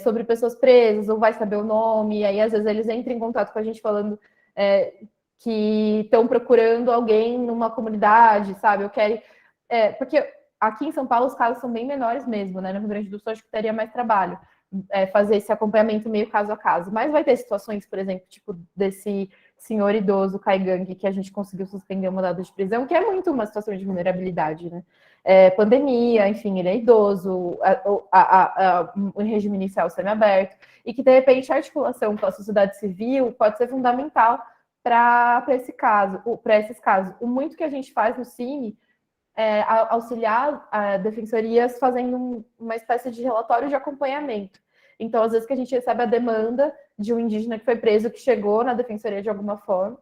sobre pessoas presas, ou vai saber o nome, e aí às vezes eles entram em contato com a gente falando que estão procurando alguém numa comunidade, sabe? Porque aqui em São Paulo os casos são bem menores mesmo, né? No Rio Grande do Sul acho que teria mais trabalho fazer esse acompanhamento meio caso a caso. Mas vai ter situações, por exemplo, tipo desse senhor idoso Caigangue, que a gente conseguiu suspender o mandado de prisão, que é muito uma situação de vulnerabilidade, né? Pandemia, enfim, ele é idoso, o regime inicial semiaberto, e que, de repente, a articulação com a sociedade civil pode ser fundamental para esses casos. O muito que a gente faz no CIMI auxiliar defensorias fazendo uma espécie de relatório de acompanhamento. Então, às vezes que a gente recebe a demanda de um indígena que foi preso, que chegou na defensoria de alguma forma,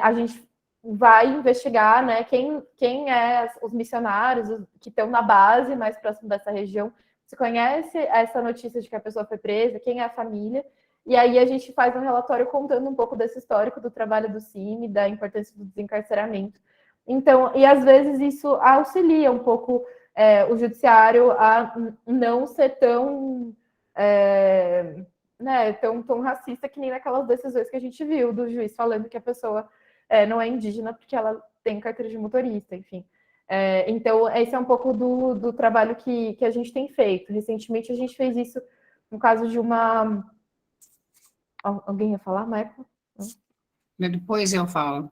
a gente vai investigar, né, quem é os missionários que estão na base mais próximo dessa região, se conhece essa notícia de que a pessoa foi presa, quem é a família, e aí a gente faz um relatório contando um pouco desse histórico do trabalho do CIMI, da importância do desencarceramento. Então, e às vezes isso auxilia um pouco o judiciário a não ser tão tão racista que nem naquelas decisões que a gente viu do juiz falando que a pessoa não é indígena porque ela tem carteira de motorista, enfim. Então, esse é um pouco do trabalho que a gente tem feito. Recentemente, a gente fez isso no caso de uma... Alguém ia falar, Michael? Depois eu falo.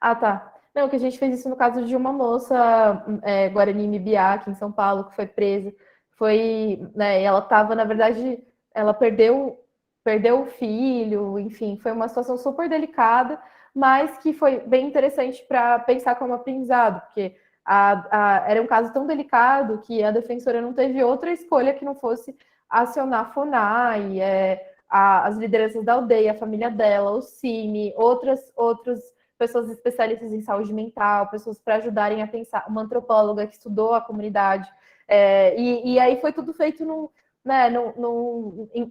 Ah, tá. Não, que a gente fez isso no caso de uma moça Guarani Mibiá, aqui em São Paulo, que foi presa. Né, ela estava, na verdade, ela perdeu o filho, enfim, foi uma situação super delicada, mas que foi bem interessante para pensar como aprendizado, porque era um caso tão delicado que a defensora não teve outra escolha que não fosse acionar a FUNAI, as lideranças da aldeia, a família dela, o CIMI, outras pessoas especialistas em saúde mental, pessoas para ajudarem a pensar, uma antropóloga que estudou a comunidade, e aí foi tudo feito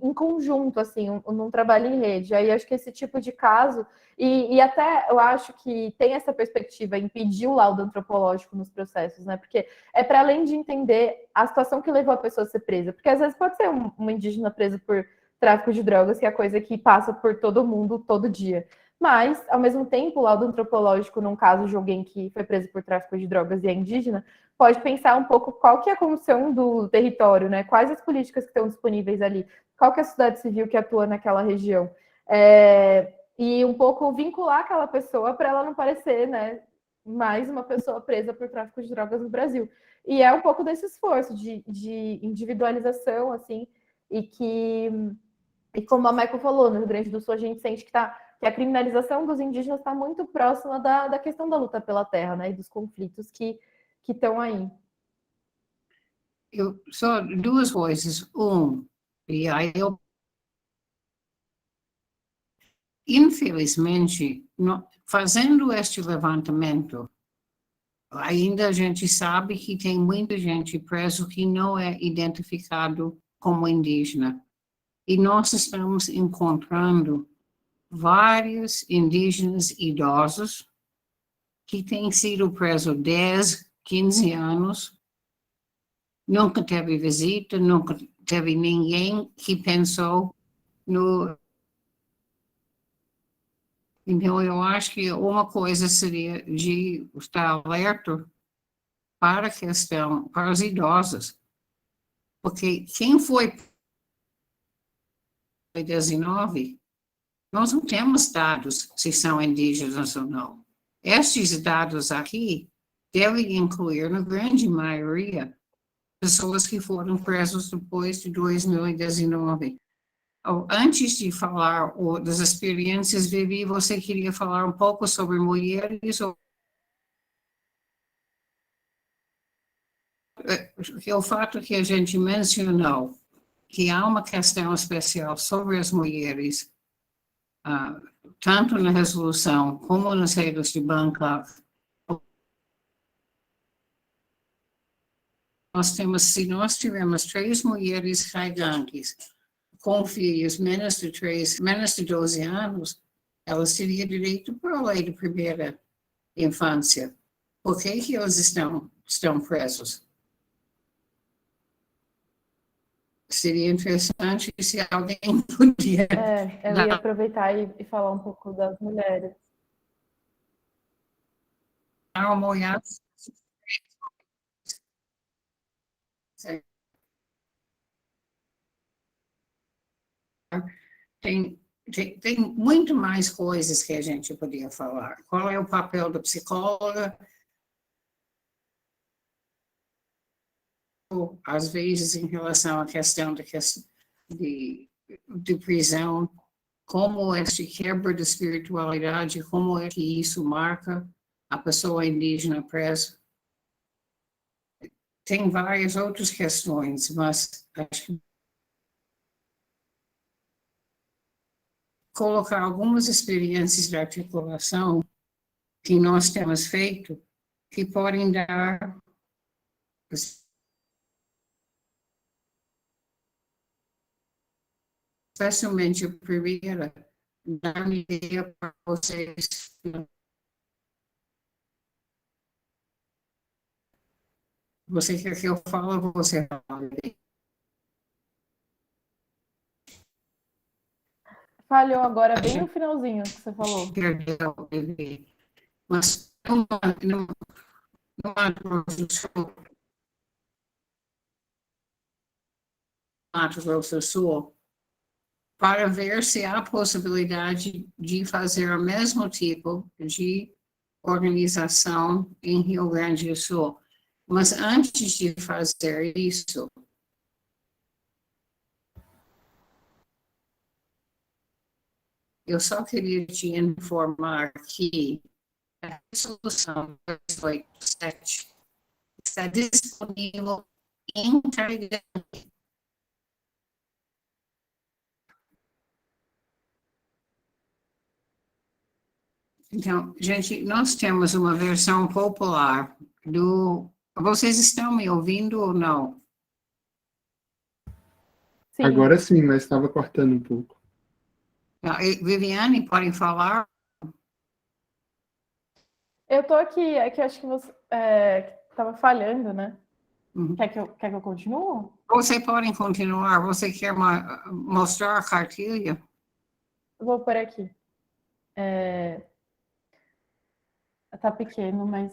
em conjunto, assim, num trabalho em rede. Aí acho que esse tipo de caso, e até eu acho que tem essa perspectiva em pedir o laudo antropológico nos processos, né? Porque é para além de entender a situação que levou a pessoa a ser presa, porque às vezes pode ser uma indígena presa por tráfico de drogas, que é a coisa que passa por todo mundo, todo dia. Mas, ao mesmo tempo, o laudo antropológico, num caso de alguém que foi preso por tráfico de drogas e é indígena, pode pensar um pouco qual que é a condição do território, né? Quais as políticas que estão disponíveis ali, qual que é a sociedade civil que atua naquela região. E um pouco vincular aquela pessoa para ela não parecer, né, mais uma pessoa presa por tráfico de drogas no Brasil. E é um pouco desse esforço de individualização, assim, e como a Michael falou, no Rio Grande do Sul a gente sente que a criminalização dos indígenas está muito próxima da questão da luta pela terra, né, e dos conflitos que estão aí. Só duas coisas. E aí infelizmente, fazendo este levantamento, ainda a gente sabe que tem muita gente preso que não é identificado como indígena. E nós estamos encontrando vários indígenas idosos que têm sido presos 10, 15 anos, nunca teve visita, nunca teve ninguém que pensou no... Então, eu acho que uma coisa seria de estar alerta para a questão, para os idosos, porque quem foi 19, nós não temos dados se são indígenas ou não. Estes dados aqui devem incluir, na grande maioria, pessoas que foram presas depois de 2019. Antes de falar das experiências, Vivi, você queria falar um pouco sobre mulheres? O fato que a gente mencionou, que há uma questão especial sobre as mulheres, tanto na resolução como nas regras de banca, se nós tivermos 3 mulheres caigantes com filhos menos de 12 anos, elas teriam direito para a lei de primeira infância. Por que eles estão presos? Seria interessante se alguém podia... Eu ia aproveitar e falar um pouco das mulheres. Dar uma olhada. Tem muito mais coisas que a gente podia falar. Qual é o papel da psicóloga? Às vezes, em relação à questão de prisão, como esse quebra de espiritualidade, como é que isso marca a pessoa indígena presa. Tem várias outras questões, mas acho que colocar algumas experiências de articulação que nós temos feito, que podem dar, especialmente a primeira, dar uma ideia para vocês. Você quer que eu fale, você fala. Falhou agora, bem no finalzinho que você falou. Perdeu, mas no Mato Grosso do Sul, para ver se há possibilidade de fazer o mesmo tipo de organização em Rio Grande do Sul. Mas antes de fazer isso, eu só queria te informar que a resolução 287 está disponível em Telegram. Então, gente, nós temos uma versão popular do... Vocês estão me ouvindo ou não? Sim. Agora sim, mas estava cortando um pouco. Viviane, podem falar? Eu tô aqui, é que eu acho que você estava falhando, né? Quer que eu continue? Você pode continuar. Você quer mostrar a cartilha? Eu vou por aqui. Tá pequeno, mas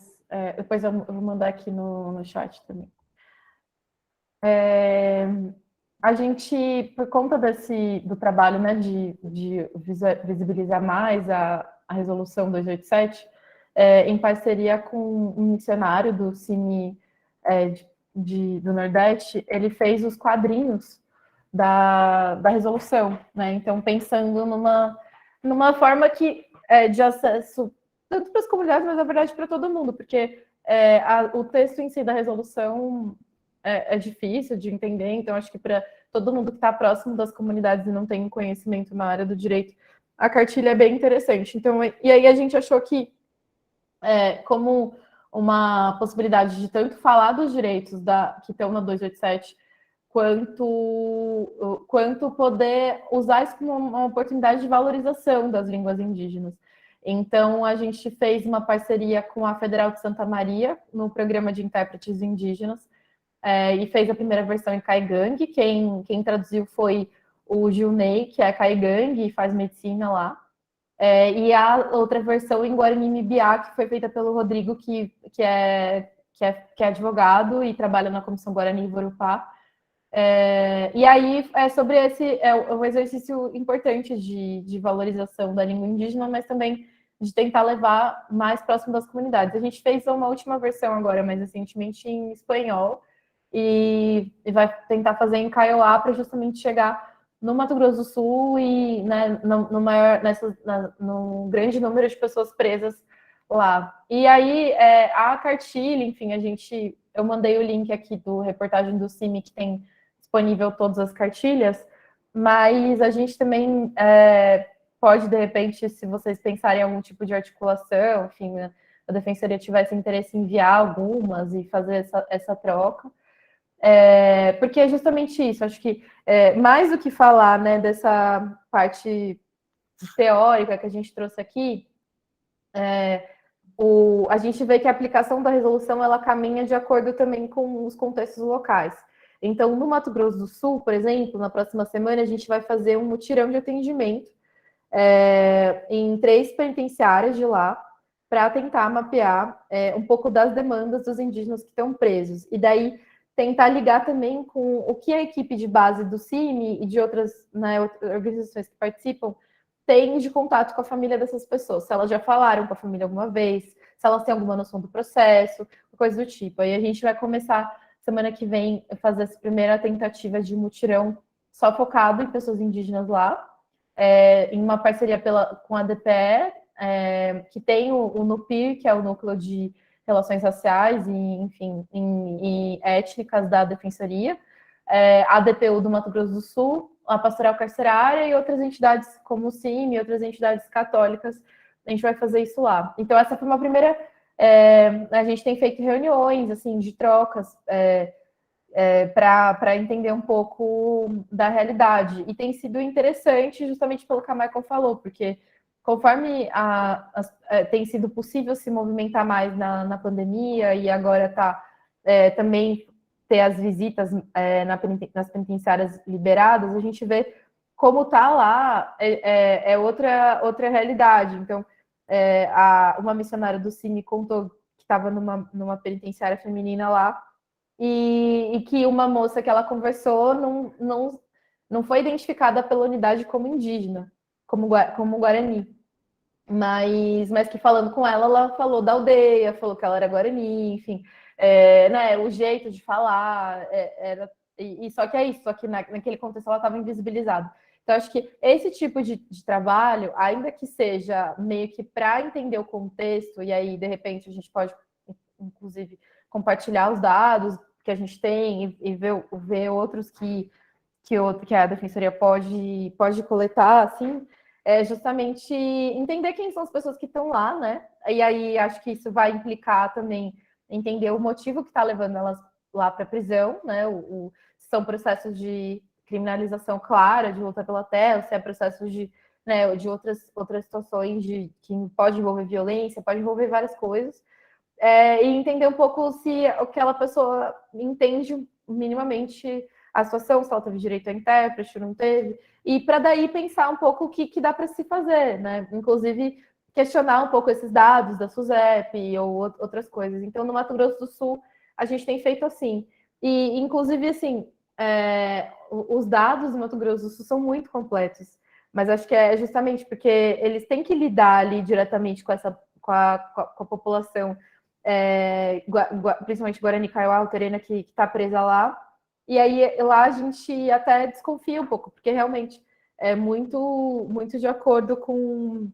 depois eu vou mandar aqui no chat também. A gente, por conta do trabalho, né, de visibilizar mais a resolução 287, em parceria com um missionário do Cine do Nordeste, ele fez os quadrinhos da resolução, né? Então, pensando numa forma de acesso tanto para as comunidades, mas na verdade para todo mundo, porque o texto em si da resolução é difícil de entender, então acho que para todo mundo que está próximo das comunidades e não tem conhecimento na área do direito, a cartilha é bem interessante. Então, e aí a gente achou que, como uma possibilidade de tanto falar dos direitos que estão na 287, quanto poder usar isso como uma oportunidade de valorização das línguas indígenas. Então, a gente fez uma parceria com a Federal de Santa Maria, no programa de intérpretes indígenas, e fez a primeira versão em Caigangue. Quem traduziu foi o Gilney, que é Caigangue e faz medicina lá. E a outra versão em Guarani-Mibiá, que foi feita pelo Rodrigo, que é advogado e trabalha na Comissão Guarani-Vorupá. E aí é sobre um exercício importante de valorização da língua indígena, mas também de tentar levar mais próximo das comunidades. A gente fez uma última versão agora, mais recentemente, em espanhol, e vai tentar fazer em Kaiowá para justamente chegar no Mato Grosso do Sul e, né, no grande número de pessoas presas lá. E aí, a cartilha, enfim, eu mandei o link aqui do reportagem do CIMI, que tem disponível todas as cartilhas, mas a gente também pode, de repente, se vocês pensarem em algum tipo de articulação, enfim, né, a Defensoria tivesse interesse em enviar algumas e fazer essa troca. Porque é justamente isso, acho que mais do que falar, né, dessa parte teórica que a gente trouxe aqui, a gente vê que a aplicação da resolução ela caminha de acordo também com os contextos locais. Então, no Mato Grosso do Sul, por exemplo, na próxima semana a gente vai fazer um mutirão de atendimento em 3 penitenciárias de lá, para tentar mapear um pouco das demandas dos indígenas que estão presos. E daí tentar ligar também com o que a equipe de base do CIMI e de outras, né, organizações que participam tem de contato com a família dessas pessoas. Se elas já falaram com a família alguma vez, se elas têm alguma noção do processo, coisa do tipo. Aí a gente vai começar, semana que vem, a fazer essa primeira tentativa de mutirão só focado em pessoas indígenas lá, em uma parceria com a DPE, que tem o NUPIR, que é o Núcleo de Relações Raciais e, enfim, e étnicas da Defensoria, a DPU do Mato Grosso do Sul, a Pastoral Carcerária e outras entidades como o CIMI e outras entidades católicas. A gente vai fazer isso lá. Então, essa foi uma primeira... a gente tem feito reuniões, assim, de trocas para entender um pouco da realidade. E tem sido interessante justamente pelo que a Michael falou, porque conforme tem sido possível se movimentar mais na pandemia e agora também ter as visitas nas penitenciárias liberadas, a gente vê como está lá outra realidade. Então, uma missionária do Cine contou que estava numa penitenciária feminina lá e que uma moça que ela conversou não foi identificada pela unidade como indígena, como Guarani. Mas que falando com ela falou da aldeia, falou que ela era Guarani, enfim, né, o jeito de falar, só que é isso, só que naquele contexto ela estava invisibilizada. Então, acho que esse tipo de trabalho, ainda que seja meio que para entender o contexto, e aí, de repente, a gente pode, inclusive, compartilhar os dados que a gente tem e ver outros que a Defensoria pode coletar, assim, justamente entender quem são as pessoas que estão lá, né? E aí acho que isso vai implicar também entender o motivo que está levando elas lá para a prisão, né? Se são processos de criminalização clara, de luta pela terra, se é processos de outras situações que pode envolver violência, pode envolver várias coisas. e entender um pouco se aquela pessoa entende minimamente a situação, se ela teve direito a intérprete, não teve, e para daí pensar um pouco o que dá para se fazer, né? Inclusive questionar um pouco esses dados da SUSEP ou outras coisas. Então, no Mato Grosso do Sul, a gente tem feito assim. E, inclusive, assim, os dados do Mato Grosso do Sul são muito completos, mas acho que é justamente porque eles têm que lidar ali diretamente com a população, principalmente Guarani Kaiowá, Terena, que está presa lá. E aí lá a gente até desconfia um pouco, porque realmente é muito, muito de acordo com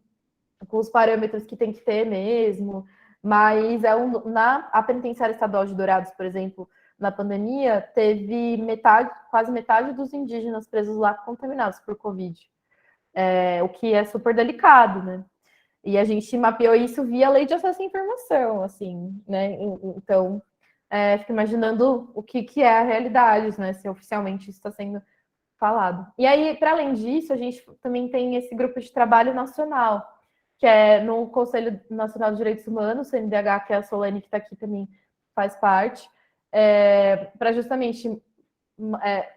os parâmetros que tem que ter mesmo. Mas a penitenciária estadual de Dourados, por exemplo, na pandemia, teve quase metade dos indígenas presos lá contaminados por Covid, o que é super delicado, né? E a gente mapeou isso via lei de acesso à informação, assim, né? Então, fico imaginando o que é a realidade, né? Se oficialmente isso está sendo falado. E aí, para além disso, a gente também tem esse grupo de trabalho nacional, que é no Conselho Nacional de Direitos Humanos, CNDH, que é a Solane, que está aqui também faz parte, para justamente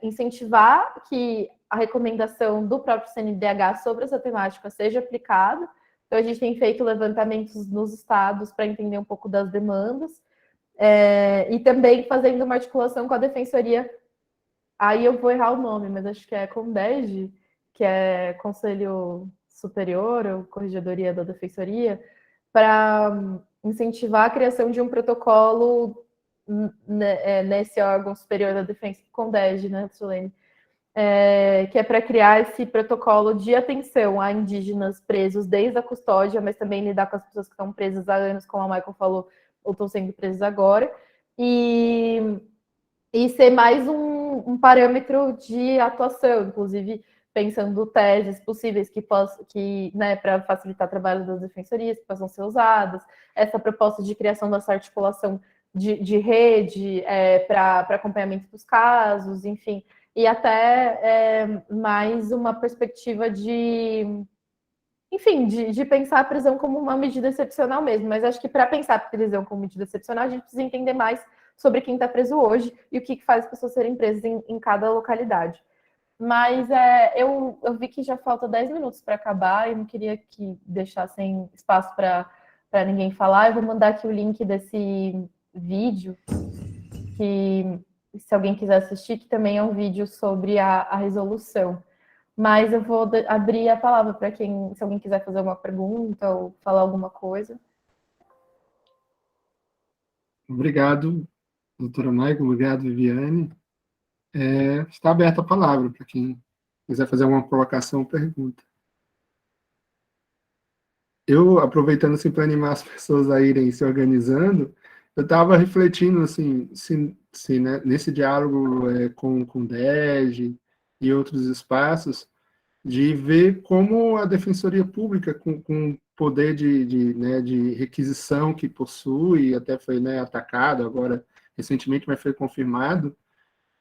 incentivar que a recomendação do próprio CNDH sobre essa temática seja aplicada. Então, a gente tem feito levantamentos nos estados para entender um pouco das demandas, e também fazendo uma articulação com a Defensoria. Aí eu vou errar o nome, mas acho que é CONDEG, que é Conselho Superior ou Corregedoria da Defensoria, para incentivar a criação de um protocolo nesse órgão superior da defesa, CONDEG, né, Tulene? Que é para criar esse protocolo de atenção a indígenas presos desde a custódia, mas também lidar com as pessoas que estão presas há anos, como a Michael falou, ou estão sendo presas agora, e ser mais um parâmetro de atuação, inclusive pensando teses possíveis que né, para facilitar o trabalho das defensorias, que possam ser usadas, essa proposta de criação dessa articulação de rede para acompanhamento dos casos, enfim, e até mais uma perspectiva enfim, de pensar a prisão como uma medida excepcional mesmo. Mas acho que para pensar a prisão como medida excepcional, a gente precisa entender mais sobre quem está preso hoje e o que faz as pessoas serem presas em cada localidade. Mas eu vi que já falta 10 minutos para acabar e não queria que deixassem espaço para ninguém falar. Eu vou mandar aqui o link desse vídeo, que se alguém quiser assistir, que também é um vídeo sobre a resolução. Mas eu vou abrir a palavra para se alguém quiser fazer alguma pergunta ou falar alguma coisa. Obrigado, doutora Maicon, obrigado, Viviane. Está aberta a palavra para quem quiser fazer alguma colocação ou pergunta. Eu, aproveitando assim, para animar as pessoas a irem se organizando, eu estava refletindo assim, se né, nesse diálogo com o DEG e outros espaços, de ver como a Defensoria Pública, com poder né, de requisição que possui, até foi né, atacado agora recentemente, mas foi confirmado,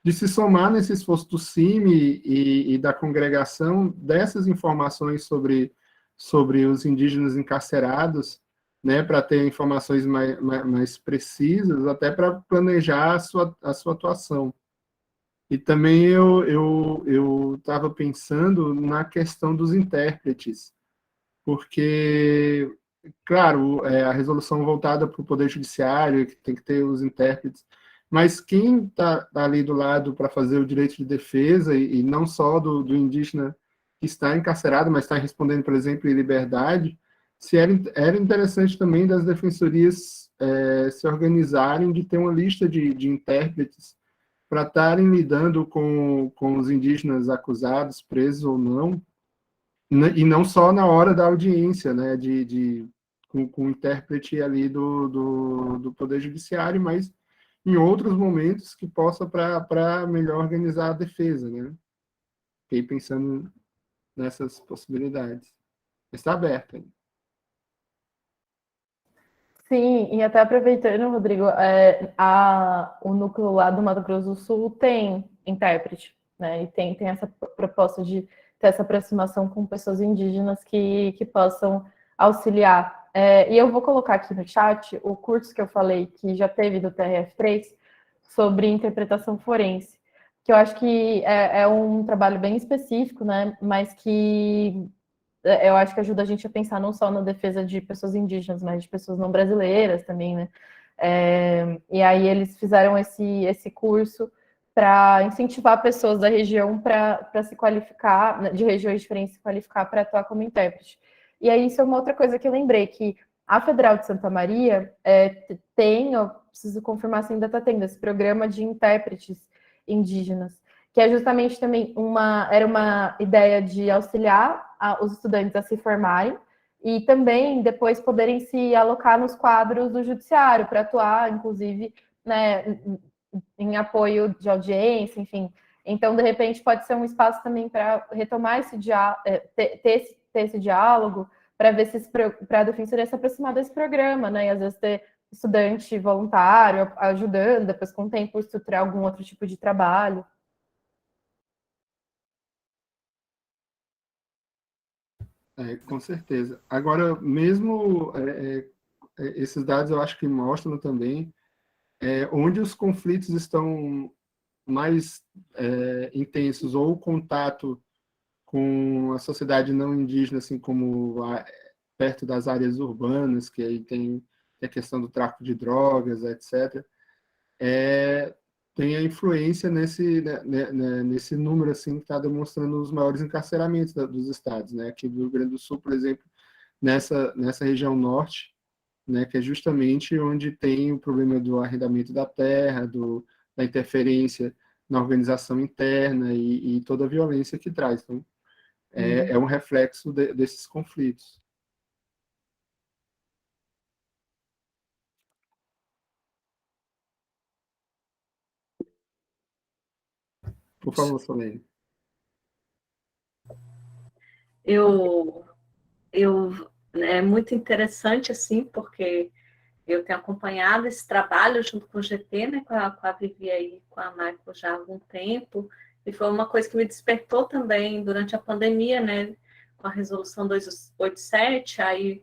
de se somar nesse esforço do CIMI e da congregação dessas informações sobre os indígenas encarcerados, né, para ter informações mais precisas, até para planejar a sua atuação. E também eu estava pensando na questão dos intérpretes, porque, claro, a resolução voltada para o Poder Judiciário, que tem que ter os intérpretes, mas quem está ali do lado para fazer o direito de defesa, e não só do indígena que está encarcerado, mas está respondendo, por exemplo, em liberdade, se era interessante também das defensorias se organizarem, de ter uma lista de intérpretes para estarem lidando com os indígenas acusados, presos ou não, e não só na hora da audiência, né, com o intérprete ali do Poder Judiciário, mas em outros momentos que possa para melhor organizar a defesa, né? Fiquei pensando nessas possibilidades. Está aberto ainda. Sim, e até aproveitando, Rodrigo, o núcleo lá do Mato Grosso do Sul tem intérprete, né? E tem essa proposta de ter essa aproximação com pessoas indígenas que possam auxiliar E eu vou colocar aqui no chat o curso que eu falei que já teve do TRF3 sobre interpretação forense, que eu acho que é um trabalho bem específico, né? Mas que eu acho que ajuda a gente a pensar não só na defesa de pessoas indígenas, mas de pessoas não brasileiras também, né? E aí eles fizeram esse curso para incentivar pessoas da região para se qualificar, de regiões diferentes, se qualificar para atuar como intérprete. E aí isso é uma outra coisa que eu lembrei, que a Federal de Santa Maria eu preciso confirmar se ainda está tendo, esse programa de intérpretes indígenas, que é justamente também era uma ideia de auxiliar os estudantes a se formarem e também depois poderem se alocar nos quadros do judiciário para atuar, inclusive, né, em apoio de audiência, enfim. Então, de repente, pode ser um espaço também para retomar ter esse diálogo, para ver se para a defensoria se aproximar desse programa, né? E às vezes ter estudante voluntário ajudando, depois com o tempo estruturar algum outro tipo de trabalho. Com certeza. Agora, mesmo esses dados eu acho que mostram também onde os conflitos estão mais intensos, ou o contato com a sociedade não indígena, assim como perto das áreas urbanas, que aí tem a questão do tráfico de drogas, etc., tem a influência nesse número assim, que está demonstrando os maiores encarceramentos dos estados. Né? Aqui do Rio Grande do Sul, por exemplo, nessa região norte, né, que é justamente onde tem o problema do arrendamento da terra, da interferência na organização interna e toda a violência que traz. Então, é um reflexo desses conflitos. Por favor, Solene. É muito interessante, assim, porque eu tenho acompanhado esse trabalho junto com o GT, né, com a Vivi aí, com a Michael já há algum tempo, e foi uma coisa que me despertou também durante a pandemia, né, com a resolução 287, aí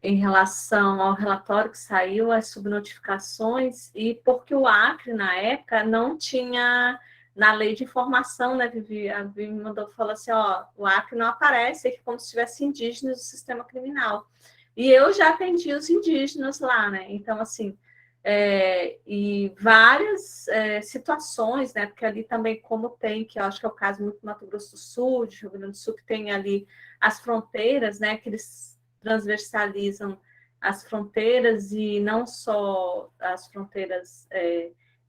em relação ao relatório que saiu, as subnotificações, e porque o Acre, na época, não tinha, na lei de informação, né, Vivi, a Vivi me mandou falar assim, ó, o Acre não aparece aqui como se tivesse indígenas do sistema criminal. E eu já atendi os indígenas lá, né, então, assim, e várias situações, né, porque ali também, como tem, que eu acho que é o caso muito do Mato Grosso do Sul, de Rio Grande do Sul, que tem ali as fronteiras, né, que eles transversalizam as fronteiras, e não só as fronteiras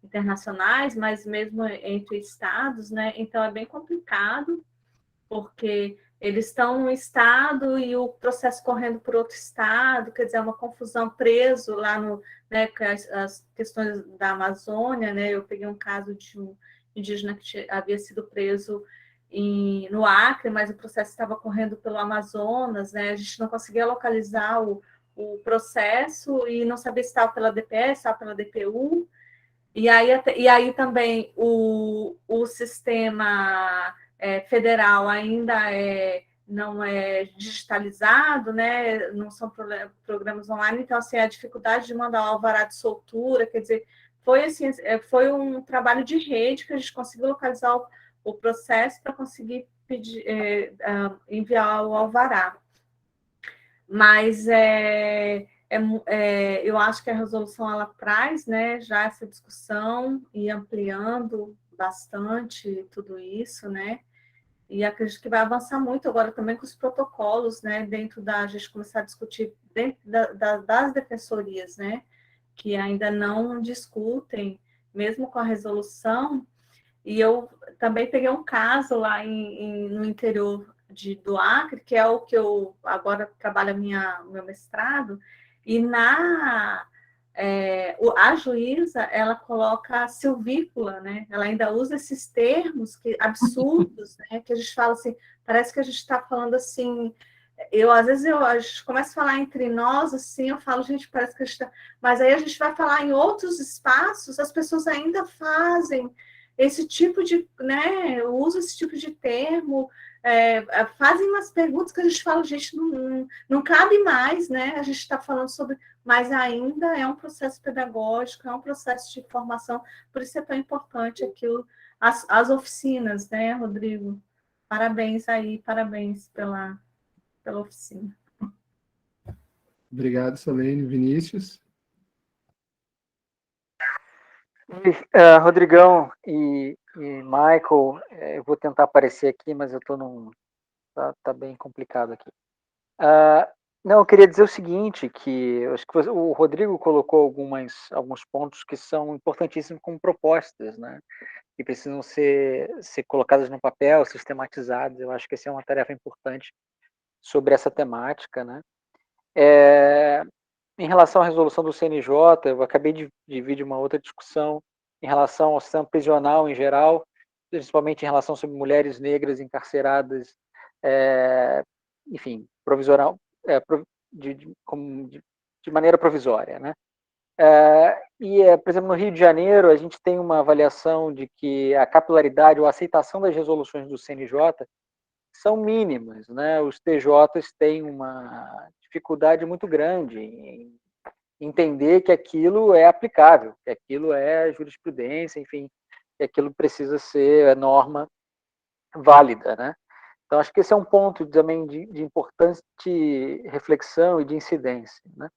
internacionais, mas mesmo entre estados, né? Então é bem complicado, porque eles estão no estado e o processo correndo por outro estado, quer dizer, é uma confusão, preso lá no, né, com as questões da Amazônia, né? Eu peguei um caso de um indígena que havia sido preso no Acre, mas o processo estava correndo pelo Amazonas, né? A gente não conseguia localizar o processo e não sabia se estava pela DPS, se estava pela DPU. E aí também o sistema federal ainda não é digitalizado, né? Não são programas online, então assim, a dificuldade de mandar o alvará de soltura, quer dizer, foi um trabalho de rede que a gente conseguiu localizar o processo para conseguir enviar o alvará. Mas eu acho que a resolução ela traz, né, já essa discussão e ampliando bastante tudo isso, né? E acredito que vai avançar muito agora também com os protocolos, né, dentro a gente começar a discutir dentro das defensorias, né, que ainda não discutem, mesmo com a resolução. E eu também peguei um caso lá no interior do Acre, que é o que eu agora trabalho meu mestrado, e a juíza, ela coloca silvícola, né? Ela ainda usa esses termos absurdos, né? Que a gente fala assim, parece que a gente está falando assim. Às vezes a gente começa a falar entre nós, assim, eu falo, gente, parece que a gente está. Mas aí a gente vai falar em outros espaços, as pessoas ainda fazem esse tipo de, né, usa esse tipo de termo, fazem umas perguntas que a gente fala, gente, não cabe mais, né? A gente está falando sobre, mas ainda é um processo pedagógico, é um processo de formação, por isso é tão importante aquilo, as oficinas, né, Rodrigo? Parabéns aí, parabéns pela oficina. Obrigado, Solene. Vinícius? Rodrigão e Michael, eu vou tentar aparecer aqui, mas eu estou tá bem complicado aqui. Não, eu queria dizer o seguinte, que acho que o Rodrigo colocou alguns pontos que são importantíssimos como propostas, né? Que precisam ser colocadas no papel, sistematizadas. Eu acho que essa é uma tarefa importante sobre essa temática, né? Em relação à resolução do CNJ, eu acabei de vir de uma outra discussão em relação ao sistema prisional em geral, principalmente em relação sobre mulheres negras encarceradas, enfim, provisional, de maneira provisória, né? Por exemplo, no Rio de Janeiro, a gente tem uma avaliação de que a capilaridade ou a aceitação das resoluções do CNJ são mínimas, né? Os TJs têm uma dificuldade muito grande em entender que aquilo é aplicável, que aquilo é jurisprudência, enfim, que aquilo precisa ser norma válida, né? Então, acho que esse é um ponto também de importante reflexão e de incidência, né?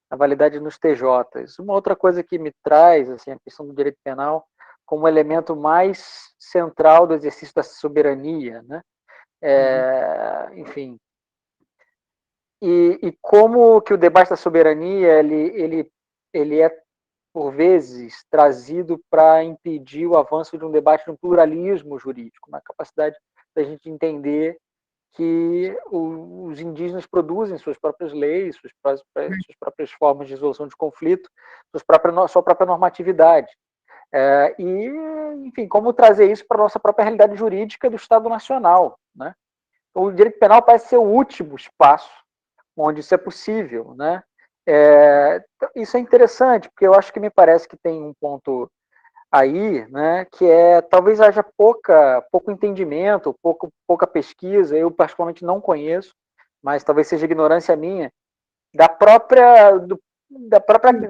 A validade nos TJs. Uma outra coisa que me traz assim, a questão do direito penal como elemento mais central do exercício da soberania, né? Enfim, e como que o debate da soberania ele é por vezes trazido para impedir o avanço de um debate de um pluralismo jurídico, uma capacidade da gente entender que os indígenas produzem suas próprias leis, suas próprias formas de resolução de conflito, sua própria normatividade. Enfim, como trazer isso para a nossa própria realidade jurídica do Estado Nacional, né? O direito penal parece ser o último espaço onde isso é possível, né? Isso é interessante, porque eu acho que me parece que tem um ponto aí, né, que talvez haja pouco entendimento, pouca pesquisa, eu particularmente não conheço, mas talvez seja ignorância minha, da própria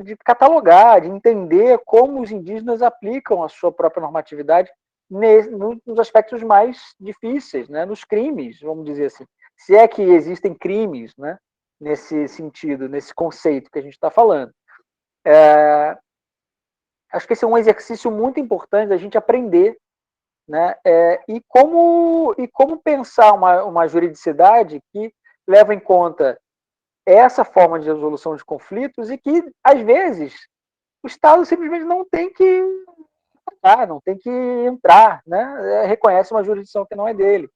de catalogar, de entender como os indígenas aplicam a sua própria normatividade nos aspectos mais difíceis, né, nos crimes, vamos dizer assim. Se é que existem crimes, né, nesse sentido, nesse conceito que a gente está falando. Acho que esse é um exercício muito importante da gente aprender, né, e como pensar uma juridicidade que leva em conta essa forma de resolução de conflitos e que, às vezes, o Estado simplesmente não tem que entrar, né, reconhece uma jurisdição que não é dele.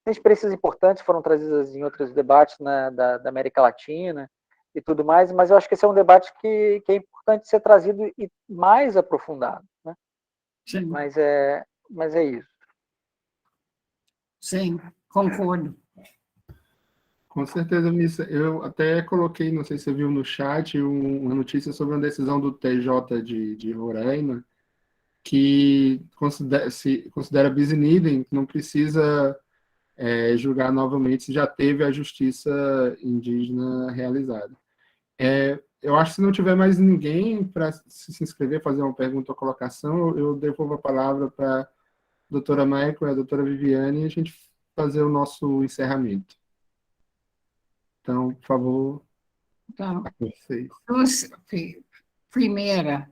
Tem experiências importantes foram trazidas em outros debates, né, da América Latina e tudo mais, mas eu acho que esse é um debate que é importante ser trazido e mais aprofundado, né? Sim. Mas é isso. Sim, concordo. Com certeza, Missa. Eu até coloquei, não sei se você viu no chat, uma notícia sobre uma decisão do TJ de Roraima, que se considera bis in idem, que não precisa julgar novamente se já teve a justiça indígena realizada. Eu acho que se não tiver mais ninguém para se inscrever, fazer uma pergunta ou colocação, eu devolvo a palavra para a doutora Michael e a doutora Viviane e a gente fazer o nosso encerramento. Então, por favor, Então, vocês. primeira,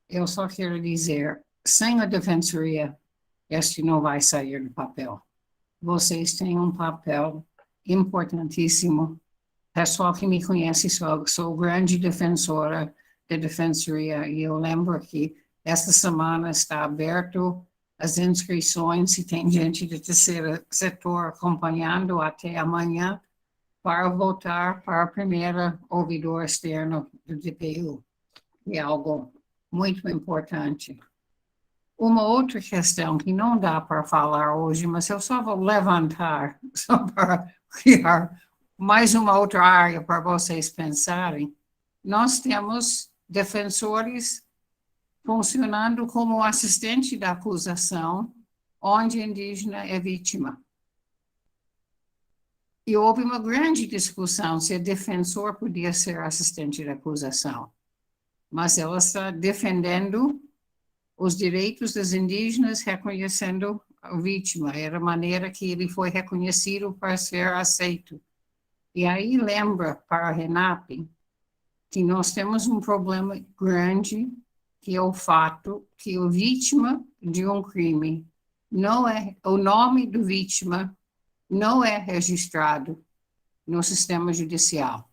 eu só quero dizer, sem a defensoria, este não vai sair do papel. Vocês têm um papel importantíssimo. Pessoal que me conhece, sou grande defensora da defensoria, e eu lembro que esta semana está aberto as inscrições, e tem gente do terceiro setor acompanhando até amanhã para votar para a primeira ouvidor externo do DPU. É algo muito importante. Uma outra questão que não dá para falar hoje, mas eu só vou levantar, só para criar mais uma outra área para vocês pensarem. Nós temos defensores funcionando como assistente da acusação, onde indígena é vítima. E houve uma grande discussão se o defensor podia ser assistente de acusação. Mas ela está defendendo os direitos dos indígenas, reconhecendo a vítima. Era a maneira que ele foi reconhecido para ser aceito. E aí lembra para a RENAP que nós temos um problema grande, que é o fato que a vítima de um crime não é, o nome do vítima não é registrado no sistema judicial.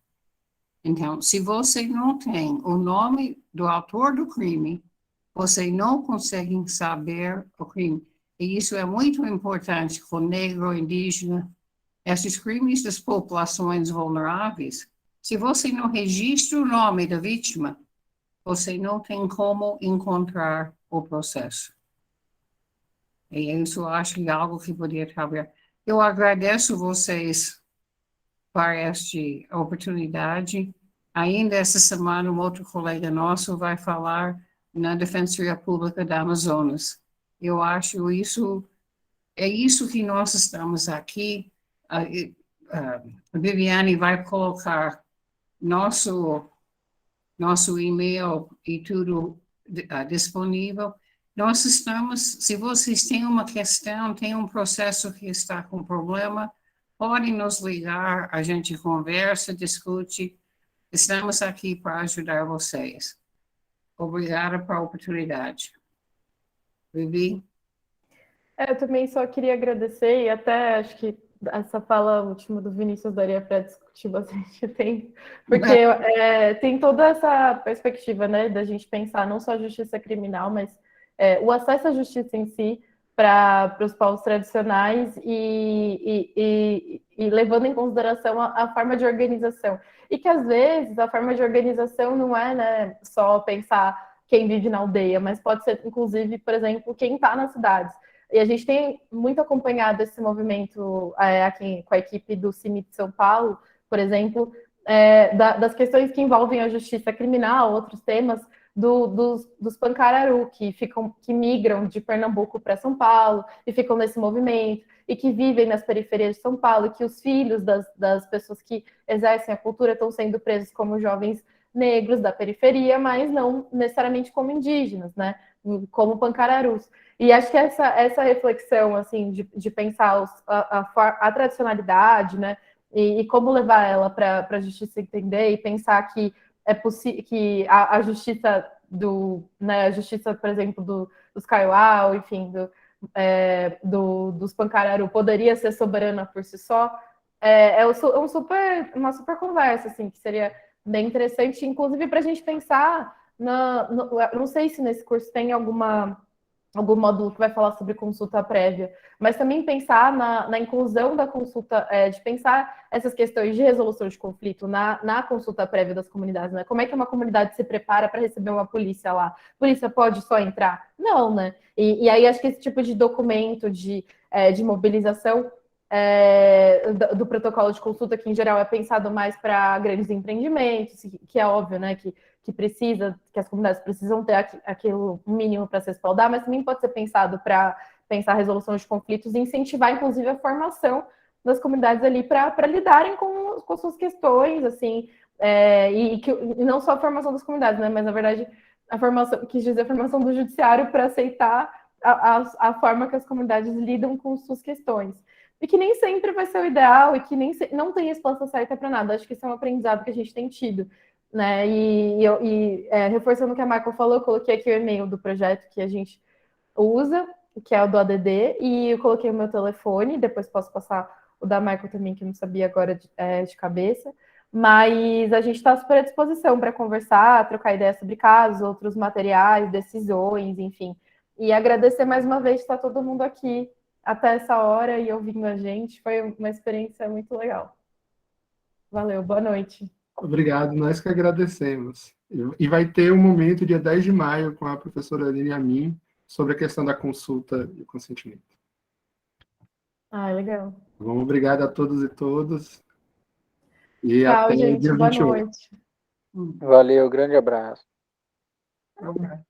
Então, se você não tem o nome do autor do crime, você não consegue saber o crime. E isso é muito importante com o negro, indígena, esses crimes das populações vulneráveis. Se você não registra o nome da vítima, você não tem como encontrar o processo. E isso eu acho que é algo que poderia trabalhar. Eu agradeço vocês por esta oportunidade. Ainda essa semana, um outro colega nosso vai falar na Defensoria Pública da Amazonas. Eu acho isso, é isso que nós estamos aqui. A Viviane vai colocar nosso e-mail e tudo disponível. Nós estamos, se vocês têm uma questão, tem um processo que está com problema, podem nos ligar, a gente conversa, discute. Estamos aqui para ajudar vocês. Obrigada pela oportunidade. Vivi? Eu também só queria agradecer, e até acho que essa fala última do Vinícius daria para discutir bastante tempo, porque tem toda essa perspectiva, né, da gente pensar não só a justiça criminal, mas o acesso à justiça em si para os povos tradicionais e levando em consideração a forma de organização. E que, às vezes, a forma de organização não é, né, só pensar quem vive na aldeia, mas pode ser, inclusive, por exemplo, quem está nas cidades. E a gente tem muito acompanhado esse movimento aqui com a equipe do CIMI de São Paulo, por exemplo, das questões que envolvem a justiça criminal, outros temas, dos pancararu, que migram de Pernambuco para São Paulo e ficam nesse movimento, e que vivem nas periferias de São Paulo, e que os filhos das pessoas que exercem a cultura estão sendo presos como jovens negros da periferia, mas não necessariamente como indígenas, né? Como pancararus. E acho que essa reflexão, assim, de pensar a tradicionalidade, né, e como levar ela para a justiça entender, e pensar que é possível que a justiça né, a justiça, por exemplo, dos Kaiowá, enfim, dos Pancararu poderia ser soberana por si só, uma super conversa, assim, que seria bem interessante, inclusive para a gente pensar não sei se nesse curso tem algum módulo que vai falar sobre consulta prévia, mas também pensar na inclusão da consulta, de pensar essas questões de resolução de conflito na consulta prévia das comunidades, né? Como é que uma comunidade se prepara para receber uma polícia lá? A polícia pode só entrar? Não, né? E aí acho que esse tipo de documento de mobilização do protocolo de consulta, que em geral é pensado mais para grandes empreendimentos, que é óbvio, né, que as comunidades precisam ter aquilo mínimo para se respaldar, mas também pode ser pensado para pensar a resolução de conflitos e incentivar, inclusive, a formação das comunidades ali para lidarem com suas questões, assim, e não só a formação das comunidades, né, mas, na verdade, a formação do judiciário para aceitar a forma que as comunidades lidam com suas questões. E que nem sempre vai ser o ideal e que não tem resposta certa para nada. Acho que isso é um aprendizado que a gente tem tido, né? Reforçando o que a Michael falou, eu coloquei aqui o e-mail do projeto que a gente usa, que é o do ADD, e eu coloquei o meu telefone, depois posso passar o da Michael também, que eu não sabia agora de cabeça. Mas a gente está super à disposição para conversar, trocar ideias sobre casos, outros materiais, decisões, enfim. E agradecer mais uma vez estar todo mundo aqui até essa hora e ouvindo a gente. Foi uma experiência muito legal. Valeu, boa noite. Obrigado, nós que agradecemos. E vai ter um momento, dia 10 de maio, com a professora Aline Amin, sobre a questão da consulta e o consentimento. Legal. Bom, obrigado a todos e todas. E Tchau, até gente. dia Boa 28. noite. Valeu, grande abraço. Obrigada.